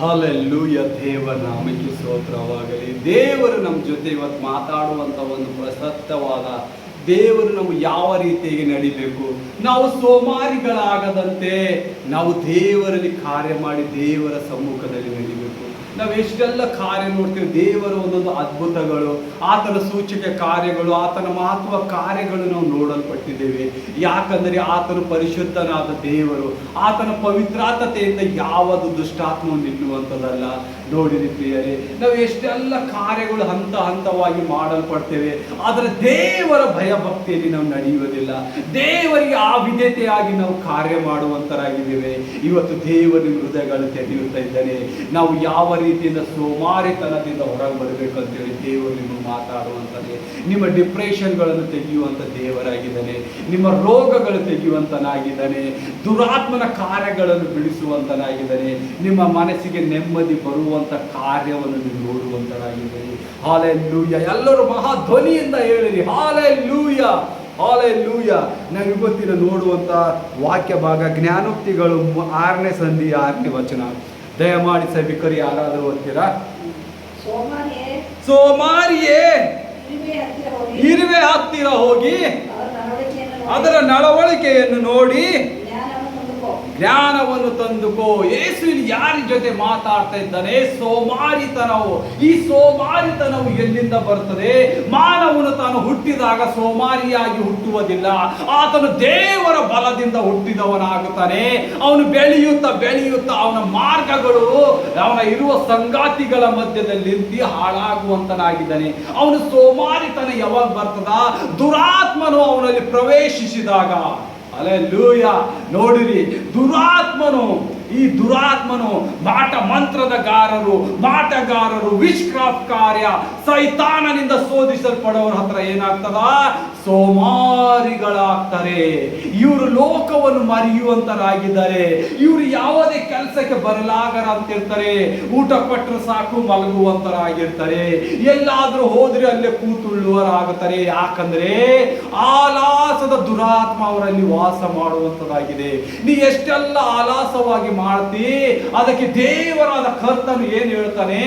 Hallelujah. ದೇವರ ನಾಮಕ್ಕೆ ಸ್ತೋತ್ರವಾಗಲಿ. ದೇವರು ನಮ್ಮ ಜೊತೆ ಇವತ್ತು ಮಾತಾಡುವಂಥ ಒಂದು ಪ್ರಸಕ್ತವಾದ ದೇವರು ನಮಗೆ ಯಾವ ರೀತಿಯಾಗಿ ನಡಿಬೇಕು, ನಾವು ಸೋಮಾರಿಗಳಾಗದಂತೆ ನಾವು ದೇವರಲ್ಲಿ ಕಾರ್ಯ ಮಾಡಿ ದೇವರ ಸಮ್ಮುಖದಲ್ಲಿ ನಡಿಬೇಕು. ನಾವು ಎಷ್ಟೆಲ್ಲ ಕಾರ್ಯ ನೋಡ್ತೀವಿ, ದೇವರ ಒಂದೊಂದು ಅದ್ಭುತಗಳು, ಆತನ ಸೂಚಕ ಕಾರ್ಯಗಳು, ಆತನ ಮಹತ್ವ ಕಾರ್ಯಗಳು ನಾವು ನೋಡಲ್ಪಟ್ಟಿದ್ದೇವೆ. ಯಾಕಂದರೆ ಆತನು ಪರಿಶುದ್ಧನಾದ ದೇವರು, ಆತನ ಪವಿತ್ರಾತ್ಮತೆಯಿಂದ ಯಾವುದು ದುಷ್ಟಾತ್ಮ ನಿಲ್ಲುವಂಥದ್ದಲ್ಲ. ನೋಡಿರಿ ಪ್ರಿಯರೇ, ನಾವು ಎಷ್ಟೆಲ್ಲ ಕಾರ್ಯಗಳು ಹಂತ ಹಂತವಾಗಿ ಮಾಡಲ್ಪಡ್ತೇವೆ, ಆದರೆ ದೇವರ ಭಯಭಕ್ತಿಯಲ್ಲಿ ನಾವು ನಡೆಯುವುದಿಲ್ಲ. ದೇವರಿಗೆ ಆ ವಿಧೇಯತೆಯಾಗಿ ನಾವು ಕಾರ್ಯ ಮಾಡುವಂತರಾಗಿದ್ದೇವೆ. ಇವತ್ತು ದೇವರ ಹೃದಯಗಳು ತೆರೆಯುತ್ತಾ ಇದ್ದಾನೆ. ನಾವು ಯಾವ ರೀತಿಯಿಂದ ಸೋಮಾರಿತನದಿಂದ ಹೊರಗೆ ಬರಬೇಕಂತೇಳಿ ದೇವರು ನಿಮಗೆ ಮಾತಾಡುವಂಥದ್ದೇ. ನಿಮ್ಮ ಡಿಪ್ರೆಷನ್ಗಳನ್ನು ತೆಗೆಯುವಂಥ ದೇವರಾಗಿದ್ದಾನೆ. ನಿಮ್ಮ ರೋಗಗಳು ತೆಗೆಯುವಂತನಾಗಿದ್ದಾನೆ. ದುರಾತ್ಮನ ಕಾರ್ಯಗಳನ್ನು ಬಿಡಿಸುವಂತನಾಗಿದ್ದಾನೆ. ನಿಮ್ಮ ಮನಸ್ಸಿಗೆ ನೆಮ್ಮದಿ ಬರುವಂತ ಕಾರ್ಯವನ್ನು ನೀವು ನೋಡುವಂತರಾಗಿದ್ದೀರಿ. ಹಾಲೆಲೂಯ. ಎಲ್ಲರೂ ಮಹಾಧ್ವನಿಯಿಂದ ಹೇಳಿರಿ ಹಾಲೆಲೂಯ, ಹಾಲೆಲೂಯ. ನಾವು ಇವತ್ತಿನ ನೋಡುವಂತ ವಾಕ್ಯ ಭಾಗ ಜ್ಞಾನೋಕ್ತಿಗಳು 6ನೇ ಸಂಧಿ 6ನೇ ವಚನ. ದಯಮಾಡಿ ಸಭಿಕರು ಯಾರಾದರೂ ಓದ್ತೀರಾ? ಸೋಮಾರಿಯೇ, ಇರುವೆ ಹತ್ತಿರ ಹೋಗಿ ಅದರ ನಡವಳಿಕೆಯನ್ನು ನೋಡಿ ಜ್ಞಾನವನ್ನು ತಂದುಕೋ. ಯೇಸು ಇಲ್ಲಿ ಯಾರ ಜೊತೆ ಮಾತಾಡ್ತಾ ಇದ್ದಾನೆ? ಸೋಮಾರಿತನವು. ಈ ಸೋಮಾರಿತನವು ಎಲ್ಲಿಂದ ಬರ್ತದೆ? ಮಾನವನು ತಾನು ಹುಟ್ಟಿದಾಗ ಸೋಮಾರಿಯಾಗಿ ಹುಟ್ಟುವುದಿಲ್ಲ. ಆತನು ದೇವರ ಬಲದಿಂದ ಹುಟ್ಟಿದವನಾಗುತ್ತಾನೆ. ಅವನು ಬೆಳೆಯುತ್ತಾ ಬೆಳೆಯುತ್ತಾ ಅವನ ಮಾರ್ಗಗಳು ಅವನ ಇರುವ ಸಂಗಾತಿಗಳ ಮಧ್ಯದಲ್ಲಿ ಹಾಳಾಗುವಂತನಾಗಿದ್ದಾನೆ. ಅವನು ಸೋಮಾರಿತನ ಯಾವಾಗ ಬರ್ತದ? ದುರಾತ್ಮನು ಅವನಲ್ಲಿ ಪ್ರವೇಶಿಸಿದಾಗ. ಹಲ್ಲೆಲೂಯ. ನೋಡಿರಿ, ಈ ದುರಾತ್ಮನು ಮಾಟಗಾರರು ವಿಶ್ಕ್ರಾಫ್ಟ್ ಕಾರ್ಯ ಸೈತಾನನಿಂದ ಶೋಧಿಸಲ್ಪಡೋರ ಹತ್ರ ಏನಾಗ್ತದ? ಸೋಮಾರಿಗಳಾಗ್ತಾರೆ. ಇವರು ಲೋಕವನ್ನು ಮರೆಯುವಂತರಾಗಿದ್ದಾರೆ. ಇವರು ಯಾವುದೇ ಕೆಲಸಕ್ಕೆ ಬರಲಾಗರ ಅಂತಿರ್ತಾರೆ. ಊಟ ಕೊಟ್ಟರೆ ಸಾಕು ಮಲಗುವಂತರಾಗಿರ್ತಾರೆ. ಎಲ್ಲಾದ್ರೂ ಹೋದ್ರೆ ಅಲ್ಲೇ ಕೂತುಳ್ಳುವರಾಗುತ್ತಾರೆ. ಯಾಕಂದ್ರೆ ಆಲಾಸದ ದುರಾತ್ಮ ಅವರಲ್ಲಿ ವಾಸ ಮಾಡುವಂತದಾಗಿದೆ. ನೀ ಎಷ್ಟೆಲ್ಲ ಆಲಾಸವಾಗಿ ಮಾಡ್ತಿ, ಅದಕ್ಕೆ ದೇವರಾದ ಕರ್ತನು ಏನ್ ಹೇಳ್ತಾನೆ?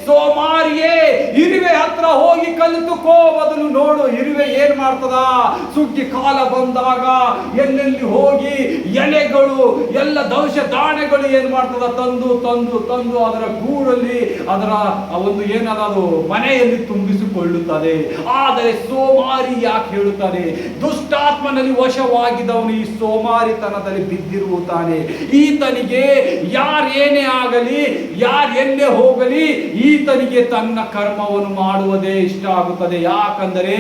ಸೋಮಾರಿಯೇ, ಇರುವೆ ಹತ್ರ ಹೋಗಿ ಕಲಿತುಕೋ. ಮೊದಲು ನೋಡು, ಇರುವೆ ಏನ್ ಮಾಡ್ತದ? ಸುಗ್ಗಿ ಕಾಲ ಬಂದಾಗ ಎಲ್ಲೆಲ್ಲಿ ಹೋಗಿ ಎಲೆಗಳು ಎಲ್ಲ ದವಸ ಧಾನ್ಯಗಳು ಏನ್ ಮಾಡ್ತದ? ತಂದು ಅದರ ಗೂಡಲ್ಲಿ ಅದರ ಒಂದು ಏನದು ಮನೆಯಲ್ಲಿ ತುಂಬಿಸಿಕೊಳ್ಳುತ್ತದೆ. ಆದರೆ ಸೋಮಾರಿ ಯಾಕೆ ಹೇಳುತ್ತಾನೆ? ದುಷ್ಟಾತ್ಮನಲ್ಲಿ ವಶವಾಗಿದ್ದವನು ಈ ಸೋಮಾರಿತನದಲ್ಲಿ ಬಿದ್ದಿರುತ್ತಾನೆ. ಈತನಿಗೆ ಯಾರೇನೇ ಆಗಲಿ, ಎಲ್ಲೇ ಹೋಗಲಿ, ಈತನಿಗೆ ತನ್ನ ಕರ್ಮವನ್ನು ಮಾಡುವುದೇ ಇಷ್ಟ ಆಗುತ್ತದೆ. ಯಾಕಂದರೆ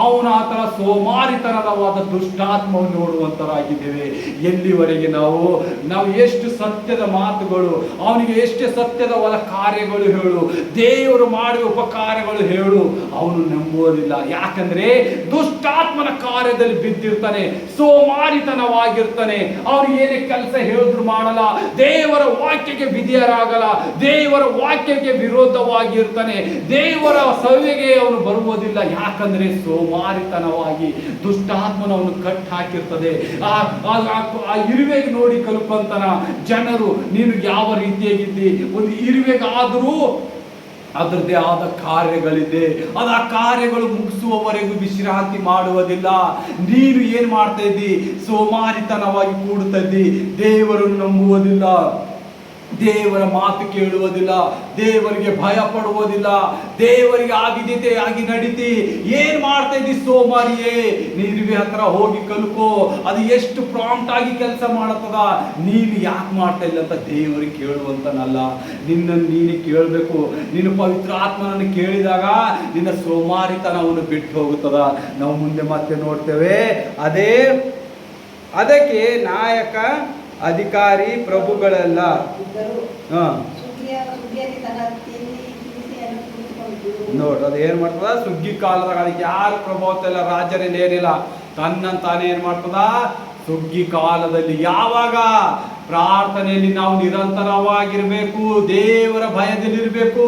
ಅವನ ಆತರ ಸೋಮಾರಿತನವಾದ ದುಷ್ಟಾತ್ಮವನ್ನು ನೋಡುವಂತರಾಗಿದ್ದೇವೆ. ಎಲ್ಲಿವರೆಗೆ ನಾವು ಎಷ್ಟು ಸತ್ಯದ ಮಾತುಗಳು, ಅವನಿಗೆ ಎಷ್ಟು ಸತ್ಯದವಾದ ಕಾರ್ಯಗಳು ಹೇಳು, ದೇವರು ಮಾಡುವ ಉಪಕಾರಗಳು ಹೇಳು, ಅವನು ನಂಬುವುದಿಲ್ಲ. ಯಾಕಂದ್ರೆ ದುಷ್ಟಾತ್ಮನ ಕಾರ್ಯದಲ್ಲಿ ಬಿದ್ದಿರ್ತಾನೆ, ಸೋಮಾರಿತನವಾಗಿರ್ತಾನೆ. ಅವನು ಏನೇ ಕೆಲಸ ಹೇಳಿದ್ರು ಮಾಡಲ್ಲ, ದೇವರ ವಾಕ್ಯಕ್ಕೆ ವಿಧೇಯರಾಗಲ್ಲ, ದೇವರ ವಾಕ್ಯಕ್ಕೆ ವಿರೋಧವಾಗಿರ್ತಾನೆ, ದೇವರ ಸಭೆಗೆ ಅವನು ಬರುವುದಿಲ್ಲ. ಯಾಕಂದ್ರೆ ಸೋಮಾರಿತನವಾಗಿ ದುಷ್ಟಾತ್ಮನವನು ಕಟ್ ಹಾಕಿರ್ತದೆ. ಆ ಇರುವೆಗೆ ನೋಡಿ ಕಲ್ಪಂತನ ಜನರು, ನೀನು ಯಾವ ರೀತಿಯಾಗಿದ್ದಿ? ಒಂದು ಇರುವೆಗಾದರೂ ಅದರದ್ದೇ ಆದ ಕಾರ್ಯಗಳಿದೆ. ಅದು ಆ ಕಾರ್ಯಗಳು ಮುಗಿಸುವವರೆಗೂ ವಿಶ್ರಾಂತಿ ಮಾಡುವುದಿಲ್ಲ. ನೀನು ಏನ್ ಮಾಡ್ತಾ ಇದ್ದಿ? ಸೋಮಾರಿತನವಾಗಿ ಕೂಡುತ್ತಾ ಇದ್ದಿ. ದೇವರನ್ನು ನಂಬುವುದಿಲ್ಲ, ದೇವರ ಮಾತು ಕೇಳುವುದಿಲ್ಲ, ದೇವರಿಗೆ ಭಯ ಪಡುವುದಿಲ್ಲ, ದೇವರಿಗೆ ಆವಿದ್ಯತೆಯಾಗಿ ನಡೀತಿ. ಏನ್ ಮಾಡ್ತಾ ಇದ್ದಿ? ಸೋಮಾರಿಯೇ, ಇರುವೆ ಹತ್ರ ಹೋಗಿ ಕಲ್ಕೋ. ಅದು ಎಷ್ಟು ಪ್ರಾಂಪ್ಟ್ ಆಗಿ ಕೆಲಸ ಮಾಡತದ. ನೀನು ಯಾಕೆ ಮಾಡ್ತಾ ಇಲ್ಲ ಅಂತ ದೇವರಿಗೆ ಕೇಳುವಂತನಲ್ಲ, ನಿನ್ನನ್ನು ನೀನು ಕೇಳಬೇಕು. ನೀನು ಪವಿತ್ರ ಆತ್ಮನನ್ನು ಕೇಳಿದಾಗ ನಿನ್ನ ಸೋಮಾರಿತನವನ್ನು ಬಿಟ್ಟು ಹೋಗುತ್ತದ. ನಾವು ಮುಂದೆ ಮತ್ತೆ ನೋಡ್ತೇವೆ. ಅದಕ್ಕೆ ನಾಯಕ, ಅಧಿಕಾರಿ, ಪ್ರಭುಗಳೆಲ್ಲ ನೋಡ್ರಿ, ಅದು ಏನ್ ಮಾಡ್ತದ? ಸುಗ್ಗಿ ಕಾಲದಾಗ ಅದಕ್ಕೆ ಯಾರು ಪ್ರಭಾವತೆ ಇಲ್ಲ, ರಾಜರಲ್ಲಿ ಏನಿಲ್ಲ, ತನ್ನಂತಾನೆ ಏನ್ ಮಾಡ್ತದ? ಸುಗ್ಗಿ ಕಾಲದಲ್ಲಿ ಯಾವಾಗ ಪ್ರಾರ್ಥನೆಯಲ್ಲಿ ನಾವು ನಿರಂತರವಾಗಿರ್ಬೇಕು, ದೇವರ ಭಯದಲ್ಲಿರ್ಬೇಕು.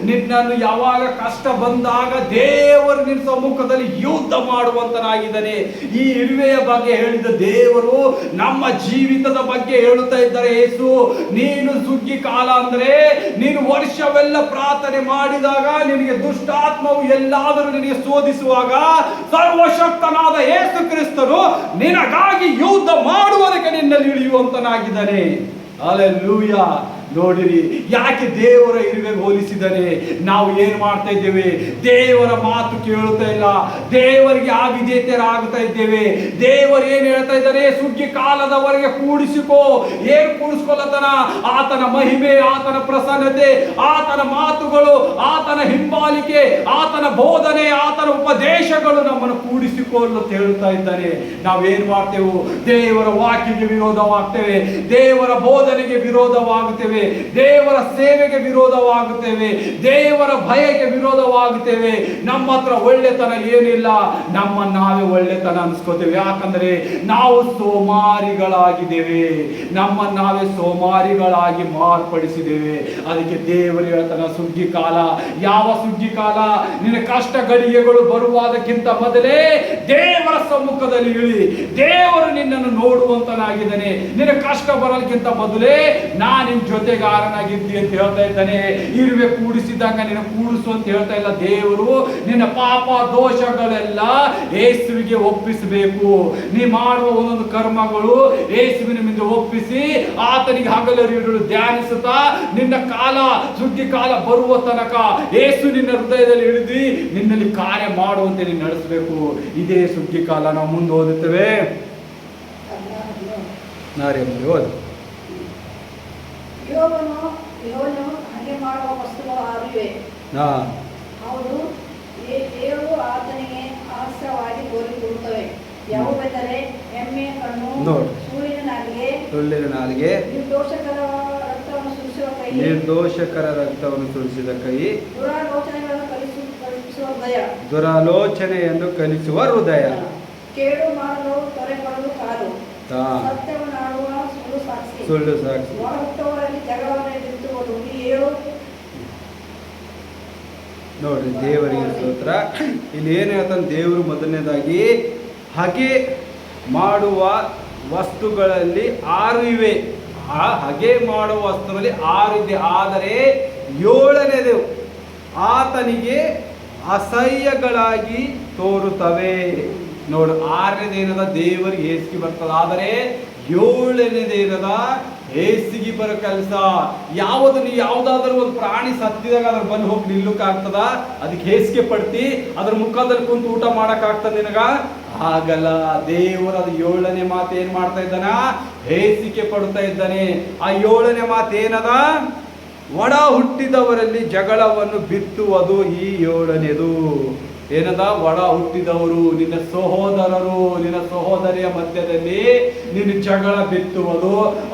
ನಿನ್ನನ್ನು ಯಾವಾಗ ಕಷ್ಟ ಬಂದಾಗ ದೇವರು ನಿನ್ನ ಸಮ್ಮುಖದಲ್ಲಿ ಯುದ್ಧ ಮಾಡುವಂತನಾಗಿದ್ದಾನೆ. ಈ ಇರುವೆಯ ಬಗ್ಗೆ ಹೇಳಿದ ದೇವರು ನಮ್ಮ ಜೀವಿತದ ಬಗ್ಗೆ ಹೇಳುತ್ತಾ ಇದ್ದಾರೆ. ಯೇಸು, ನೀನು ಸುಗ್ಗಿ ಕಾಲ ಅಂದ್ರೆ ನೀನು ವರ್ಷವೆಲ್ಲ ಪ್ರಾರ್ಥನೆ ಮಾಡಿದಾಗ ನಿನಗೆ ದುಷ್ಟಾತ್ಮವು ಎಲ್ಲಾದರೂ ನಿನಗೆ ಶೋಧಿಸುವಾಗ ಸರ್ವಶಕ್ತನಾದ ಯೇಸು ಕ್ರಿಸ್ತನು ನಿನಗಾಗಿ ಯುದ್ಧ ಮಾಡುವುದಕ್ಕೆ ನಿನ್ನಲ್ಲಿ ಇಳಿಯುವಂತನಾಗಿದ್ದಾನೆ. ಹಲ್ಲೆಲೂಯಾ. ನೋಡಿರಿ, ಯಾಕೆ ದೇವರ ಇರುವೆಗೆ ಹೋಲಿಸಿದರೆ ನಾವು ಏನ್ ಮಾಡ್ತಾ ಇದ್ದೇವೆ? ದೇವರ ಮಾತು ಕೇಳುತ್ತಾ ಇಲ್ಲ, ದೇವರಿಗೆ ಅವಿಧೇಯರಾಗುತ್ತಾ ಇದ್ದೇವೆ. ದೇವರು ಏನ್ ಹೇಳ್ತಾ ಇದ್ದಾರೆ? ಸುಗ್ಗಿ ಕಾಲದವರೆಗೆ ಕೂಡಿಸಿಕೋ. ಏನ್ ಕೂಡಿಸ್ಕೊಲ್ಲತನ? ಆತನ ಮಹಿಮೆ, ಆತನ ಪ್ರಸನ್ನತೆ, ಆತನ ಮಾತುಗಳು, ಆತನ ಹಿಂಬಾಲಿಕೆ, ಆತನ ಬೋಧನೆ, ಆತನ ಉಪದೇಶಗಳು ನಮ್ಮನ್ನು ಕೂಡಿಸಿಕೊಳ್ಳು ಅಂತ ಹೇಳ್ತಾ ಇದ್ದಾನೆ. ನಾವೇನ್ ಮಾಡ್ತೇವೆ? ದೇವರ ವಾಕ್ಯಕ್ಕೆ ವಿರೋಧವಾಗ್ತೇವೆ, ದೇವರ ಬೋಧನೆಗೆ ವಿರೋಧವಾಗುತ್ತೇವೆ, ದೇವರ ಸೇವೆಗೆ ವಿರೋಧವಾಗುತ್ತೇವೆ, ದೇವರ ಭಯಕ್ಕೆ ವಿರೋಧವಾಗುತ್ತೇವೆ. ನಮ್ಮ ಹತ್ರ ಒಳ್ಳೆತನ ಏನಿಲ್ಲ, ನಮ್ಮ ನಾವೇ ಒಳ್ಳೆತನ ಅನ್ಸ್ಕೋತೇವೆ. ಯಾಕಂದ್ರೆ ನಾವು ಸೋಮಾರಿಗಳಾಗಿದ್ದೇವೆ, ನಮ್ಮ ನಾವೇ ಸೋಮಾರಿಗಳಾಗಿ ಮಾರ್ಪಡಿಸಿದ್ದೇವೆ. ಅದಕ್ಕೆ ದೇವರು ಹೇಳ್ತಾನ, ಸುಗ್ಗಿ ಕಾಲ. ಯಾವ ಸುಗ್ಗಿ ಕಾಲ? ನಿನ್ನ ಕಷ್ಟ ಗಳಿಗೆಗಳು ಬರುವುದಕ್ಕಿಂತ ಮೊದಲೇ ದೇವರ ಸಮ್ಮುಖದಲ್ಲಿ ಇಳಿ. ದೇವರು ನಿನ್ನನ್ನು ನೋಡುವಂತನಾಗಿದ್ದಾನೆ. ನಿನ್ನ ಕಷ್ಟ ಬರೋದಕ್ಕಿಂತ ಮೊದಲೇ ನಾನು ನಿನ್ನ ಜೊತೆಗಾರನಾಗಿದ್ದಿ ಅಂತ ಹೇಳ್ತಾ ಇದ್ದಾನೆ. ಇರುವೆ ಕೂಡಿಸಿದಂಗ ನಿನ್ನ ಕೂಡಿಸು ಅಂತ ಹೇಳ್ತಾ ಇಲ್ಲ ದೇವರು. ನಿನ್ನ ಪಾಪ ದೋಷಗಳೆಲ್ಲ ಯೇಸುವಿಗೆ ಒಪ್ಪಿಸಬೇಕು. ನೀ ಮಾಡುವ ಒಂದೊಂದು ಕರ್ಮಗಳು ಯೇಸುವಿನ ಮುಂದೆ ಒಪ್ಪಿಸಿ ಆತನಿಗೆ ಹಗಲಿರುಳು ಧ್ಯಾನಿಸುತ್ತಾ ನಿನ್ನ ಕಾಲ, ಸುಗ್ಗಿ ಕಾಲ ಬರುವ ತನಕ ಯೇಸು ನಿನ್ನ ಹೃದಯದಲ್ಲಿ ಹಿಡಿದು ನಿನ್ನಲ್ಲಿ ಕಾರ್ಯ ಮಾಡುವಂತೆ ನೀನು ನಡೆಸಬೇಕು. ಇದೇ ಸುಗ್ಗಿ ಕಾಲ. ನಾವು ಮುಂದೆ ಓದುತ್ತೇವೆ. ಓದು. ಯೋಬನು ಹಾಗೆ ಮಾಡುವ ವಸ್ತುಗಳು ಆರಿವೆ. ಹೌದು, ಏಳು ಆತನಿಗೆ ಹಾಸ್ಯವಾಗಿ ತೋರಿಕೊಡುತ್ತವೆ. ಯಾವುವೆಂದರೆ ಎಮ್ಮೆಯ ಕಣ್ಣು, ಸುಳ್ಳಿನ ನಾಲಿಗೆ, ನಿರ್ದೋಷಕರ ರಕ್ತವನ್ನು ಸುರಿಸುವ ಕೈ, ದುರಾಲೋಚನೆಯನ್ನು ಕಲಿಸುವ ಹೃದಯ, ಕೇಡು ಮಾಡಲು ತ್ವರೆಪಡಲು ಕಾಲು, ಸತ್ಯವನ್ನಾಡುವ ಸುಳ್ಳು ಸಾಕ್ಷಿ, ಒಳಹುಟ್ಟವರಲ್ಲಿ ಜಗಳವನ್ನು ಎದುರಿಸುವುದು. ಈ ಏಳು ನೋಡ್ರಿ, ದೇವರಿಗೆ ಸ್ತೋತ್ರ. ಇಲ್ಲಿ ಏನು ಹೇಳ್ತಾನೆ ದೇವರು? ಮೊದಲನೇದಾಗಿ ಹಗೆ ಮಾಡುವ ವಸ್ತುಗಳಲ್ಲಿ 6 ಇವೆ. ಆ ಹಗೆ ಮಾಡುವ ವಸ್ತುಗಳಲ್ಲಿ 6 ಇದೆ. ಆದರೆ 7ನೇದು ಆತನಿಗೆ ಅಸಹ್ಯಗಳಾಗಿ ತೋರುತ್ತವೆ. ನೋಡು, 6ನೇದೇನದ ದೇವರಿಗೆ ಹೇಸಿಗೆ ಬರ್ತದ. ಆದರೆ 7ನೇದೇನದ ಹೇಸಿಗೆ ಬರೋ ಕೆಲಸ ಯಾವುದು? ನೀವು ಯಾವುದಾದ್ರೂ ಒಂದು ಪ್ರಾಣಿ ಸತ್ತಿದಾಗ ಅದ್ರ ಬಂದು ಹೋಗಿ ನಿಲ್ಲಕ್ಕಾಗ್ತದ? ಅದಕ್ಕೆ ಹೇಸಿಗೆ ಪಡ್ತಿ ಅದ್ರ ಮುಖದಲ್ಲಿ ಕುಂತು ಊಟ ಮಾಡಕ್ಕಾಗ್ತದ ನಿನಗ? ಆಗಲ್ಲ. ದೇವರು ಅದು 7ನೇ ಮಾತು ಏನ್ ಮಾಡ್ತಾ ಇದ್ದಾನ? ಹೇಸಿಗೆ ಪಡ್ತಾ ಇದ್ದಾನೆ. ಆ 7ನೇ ಮಾತು ಏನದ? ಒಡ ಹುಟ್ಟಿದವರಲ್ಲಿ ಜಗಳವನ್ನು ಬಿತ್ತುವುದು ಈ 7ನೇದು. ಏನದ? ಒಡ ಹುಟ್ಟಿದವರು, ನಿನ್ನ ಸಹೋದರರು, ನಿನ್ನ ಸಹೋದರಿಯ ಮಧ್ಯದಲ್ಲಿ ನಿನ್ನ ಜಗಳ ಬಿತ್ತುವುದು,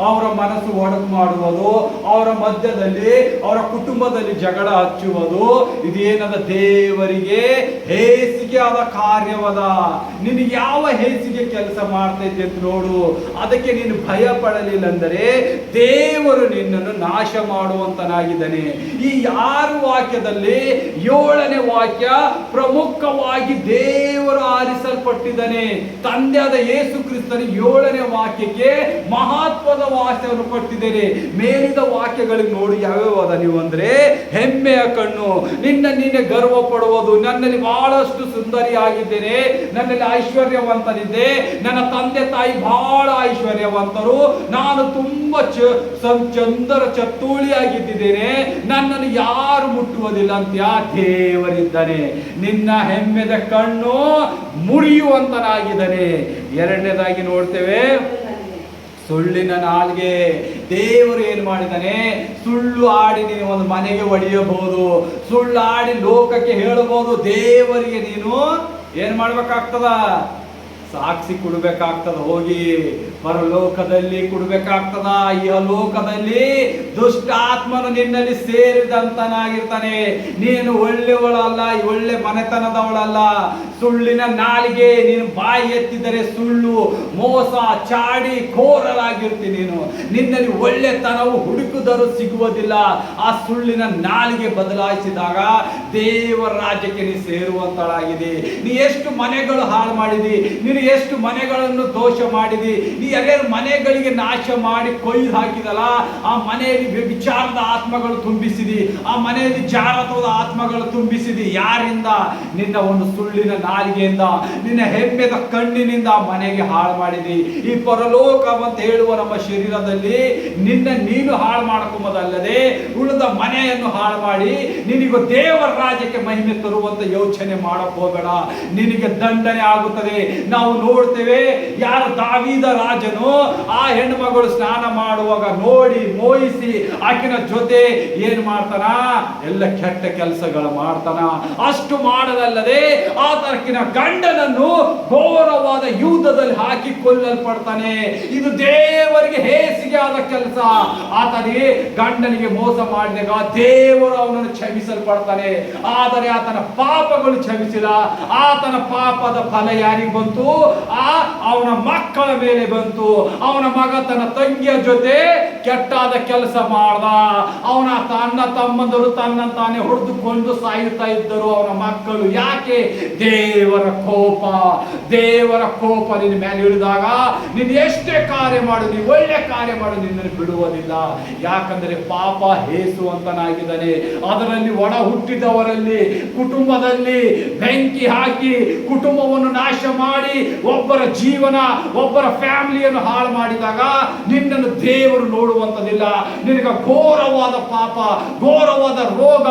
ಅವರ ಮನಸ್ಸು ಒಡಕು ಮಾಡುವುದು, ಅವರ ಮಧ್ಯದಲ್ಲಿ ಅವರ ಕುಟುಂಬದಲ್ಲಿ ಜಗಳ ಹಚ್ಚುವುದು. ಇದೇನದ? ದೇವರಿಗೆ ಹೇಸಿಗೆ ಆದ ಕಾರ್ಯವದ. ನಿನಗೆ ಯಾವ ಹೇಸಿಗೆ ಕೆಲಸ ಮಾಡ್ತಾ ಇದ್ದೆ ಅಂತ ನೋಡು. ಅದಕ್ಕೆ ನೀನು ಭಯ ಪಡಲಿಲ್ಲ ಅಂದರೆ ದೇವರು ನಿನ್ನನ್ನು ನಾಶ ಮಾಡುವಂತನಾಗಿದ್ದಾನೆ. ಈ 6 ವಾಕ್ಯದಲ್ಲಿ 7ನೇ ವಾಕ್ಯ ಪ್ರಮುಖವಾಗಿ ದೇವರು ಆರಿಸಲ್ಪಟ್ಟಿದ್ದಾನೆ. ತಂದೆಯಾದ ಯೇಸು ಕ್ರಿಸ್ತನಿಗೆ 7ನೇ ವಾಕ್ಯಕ್ಕೆ ಮಹತ್ವದ ವಾಕ್ಯವನ್ನು ಕೊಟ್ಟಿದ್ದೇನೆ. ಮೇಲಿದ ವಾಕ್ಯಗಳಿಗೆ ನೋಡಿ ಯಾವ್ಯಾವ ಅದ ನೀವು ಅಂದ್ರೆ, ಹೆಮ್ಮೆಯ ಕಣ್ಣು, ನಿನ್ನ ನೀನೆ ಗರ್ವ ಪಡುವುದು, ನನ್ನಲ್ಲಿ ಬಹಳಷ್ಟು ಸುಂದರಿಯಾಗಿದ್ದೇನೆ, ನನ್ನಲ್ಲಿ ಐಶ್ವರ್ಯವಂತನಿದ್ದೆ, ನನ್ನ ತಂದೆ ತಾಯಿ ಬಹಳ ಐಶ್ವರ್ಯವಂತರು, ನಾನು ತುಂಬಾ ಚಂದರ ಚತ್ತೂಳಿಯಾಗಿದ್ದೇನೆ, ನನ್ನನ್ನು ಯಾರು ಮುಟ್ಟುವುದಿಲ್ಲ ಅಂತ ದೇವರಿದ್ದಾನೆ. ನಿನ್ನ ಹೆಮ್ಮೆದ ಕಣ್ಣು ಮುರಿಯುವಂತನಾಗಿದ್ದಾನೆ. 2ನೇದಾಗಿ ನೋಡ್ತೇವೆ, ಸುಳ್ಳಿನ ನಾಲ್ಗೆ. ದೇವರು ಏನು ಮಾಡಿದ್ದಾನೆ? ಸುಳ್ಳು ಆಡಿ ನೀನು ಒಂದು ಮನೆಗೆ ಒಡೆಯಬಹುದು, ಸುಳ್ಳು ಆಡಿ ಲೋಕಕ್ಕೆ ಹೇಳಬಹುದು. ದೇವರಿಗೆ ನೀನು ಏನ್ ಮಾಡ್ಬೇಕಾಗ್ತದ? ಸಾಕ್ಷಿ ಕೊಡ್ಬೇಕಾಗ್ತದ. ಹೋಗಿ ಪರಲೋಕದಲ್ಲಿ ಕೊಡ್ಬೇಕಾಗ್ತದ. ಈ ಲೋಕದಲ್ಲಿ ದುಷ್ಟಾತ್ಮನು ನಿನ್ನಲ್ಲಿ ಸೇರಿದಂತನಾಗಿರ್ತಾನೆ. ನೀನು ಒಳ್ಳೆಯವಳಲ್ಲ, ಒಳ್ಳೆ ಮನೆತನದವಳಲ್ಲ. ಸುಳ್ಳಿನ ನಾಲಿಗೆ, ನೀನು ಬಾಯಿ ಎತ್ತಿದರೆ ಸುಳ್ಳು, ಮೋಸ, ಚಾಡಿ, ಕೋರಲಾಗಿರ್ತೀನಿ. ನೀನು ನಿನ್ನಲ್ಲಿ ಒಳ್ಳೆತನವು ಹುಡುಕಿದರೂ ಸಿಗುವುದಿಲ್ಲ. ಆ ಸುಳ್ಳಿನ ನಾಲಿಗೆ ಬದಲಾಯಿಸಿದಾಗ ದೇವರ ರಾಜ್ಯಕ್ಕೆ ನೀ ಸೇರುವಂತಳಾಗಿದೆ. ನೀ ಎಷ್ಟು ಮನೆಗಳು ಹಾಳು ಮಾಡಿದಿ, ನೀನು ಎಷ್ಟು ಮನೆಗಳನ್ನು ದೋಷ ಮಾಡಿದಿ, ನೀ ಯಾರ್ಯಾರು ಮನೆಗಳಿಗೆ ನಾಶ ಮಾಡಿ ಕೊಯ್ದು ಹಾಕಿದಲ್ಲ, ಆ ಮನೆಯಲ್ಲಿ ವ್ಯಭಿಚಾರದ ಆತ್ಮಗಳು ತುಂಬಿಸಿದಿ, ಆ ಮನೆಯಲ್ಲಿ ಜಾರತ್ವದ ಆತ್ಮಗಳು ತುಂಬಿಸಿದಿ. ಯಾರಿಂದ? ನಿನ್ನ ಒಂದು ಸುಳ್ಳಿನ ನಾಲಿಗೆಯಿಂದ, ನಿನ್ನ ಹೆಮ್ಮೆದ ಕಣ್ಣಿನಿಂದ ಮನೆಗೆ ಹಾಳು ಮಾಡಿದಿ. ಈ ಪರಲೋಕ ಅಂತ ಹೇಳುವ ನಮ್ಮ ಶರೀರದಲ್ಲಿ ನೀನು ಹಾಳು ಮಾಡ್ಕೊಂಬುದಲ್ಲದೆ ಉಳಿದ ಮನೆಯನ್ನು ಹಾಳು ಮಾಡಿ ನಿನಗೆ ದೇವರ ರಾಜ್ಯಕ್ಕೆ ಮಹಿಮೆ ತರುವಂತ ಯೋಚನೆ ಮಾಡಕ್ ಹೋಗಬೇಡ. ನಿನಗೆ ದಂಡನೆ ಆಗುತ್ತದೆ. ನಾವು ನೋಡ್ತೇವೆ, ಯಾರು ದಾವೀದ ರಾಜನು ಆ ಹೆಣ್ಮಗಳು ಸ್ನಾನ ಮಾಡುವಾಗ ನೋಡಿ ಮೋಹಿಸಿ ಆಕಿನ ಜೊತೆ ಏನ್ ಮಾಡ್ತಾನ? ಎಲ್ಲ ಕೆಟ್ಟ ಕೆಲಸಗಳು ಮಾಡ್ತಾನ. ಅಷ್ಟು ಮಾಡದಲ್ಲದೆ ಆತನ ಗಂಡನನ್ನು ಘೋರವಾದ ಯುದ್ಧದಲ್ಲಿ ಹಾಕಿ ಕೊಲ್ಲಲ್ಪಡ್ತಾನೆ. ಇದು ದೇವರಿಗೆ ಹೇಸಿಗೆ ಆದ ಕೆಲಸ. ಆತನಿಗೆ ಗಂಡನಿಗೆ ಮೋಸ ಮಾಡಿದಾಗ ದೇವರು ಅವನನ್ನು ಕ್ಷಮಿಸಲ್ಪಡ್ತಾನೆ. ಆದರೆ ಆತನ ಪಾಪಗಳು ಕ್ಷಮಿಸಿಲ್ಲ. ಆತನ ಪಾಪದ ಫಲ ಯಾರಿಗೆ ಬಂತು? ಅವನ ಮಕ್ಕಳ ಮೇಲೆ ಬಂತು. ಅವನ ಮಗ ತನ್ನ ತಂಗಿಯ ಜೊತೆ ಕೆಟ್ಟಾದ ಕೆಲಸ ಮಾಡ್ದ. ಅವನ ಅಣ್ಣ ತಮ್ಮಂದರು ತಾನೇ ಹೊಡೆದುಕೊಂಡು ಸಾಯುತ್ತಾ ಇದ್ದರು ಅವನ ಮಕ್ಕಳು. ಯಾಕೆ? ದೇವರ ಕೋಪ ನಿನ್ನ ಮೇಲೆ ಇಳಿದಾಗ ನೀನು ಎಷ್ಟೇ ಕಾರ್ಯ ಮಾಡು, ನೀನು ಒಳ್ಳೆ ಕಾರ್ಯ ಮಾಡು, ನಿನ್ನನ್ನು ಬಿಡುವುದಿಲ್ಲ. ಯಾಕಂದ್ರೆ ಪಾಪ ಹೇಸುವಂತನಾಗಿದ್ದಾನೆ. ಅದರಲ್ಲಿ ಒಡ ಹುಟ್ಟಿದವರಲ್ಲಿ ಕುಟುಂಬದಲ್ಲಿ ಬೆಂಕಿ ಹಾಕಿ ಕುಟುಂಬವನ್ನು ನಾಶ ಮಾಡಿ ಒಬ್ಬರ ಜೀವನ, ಒಬ್ಬರ ಫ್ಯಾಮಿಲಿಯನ್ನು ಹಾಳು ಮಾಡಿದಾಗ ನಿನ್ನನ್ನು ದೇವರು ನೋಡುವಂತದಿಲ್ಲ. ನಿನಗೆ ಘೋರವಾದ ಪಾಪ, ಘೋರವಾದ ರೋಗ,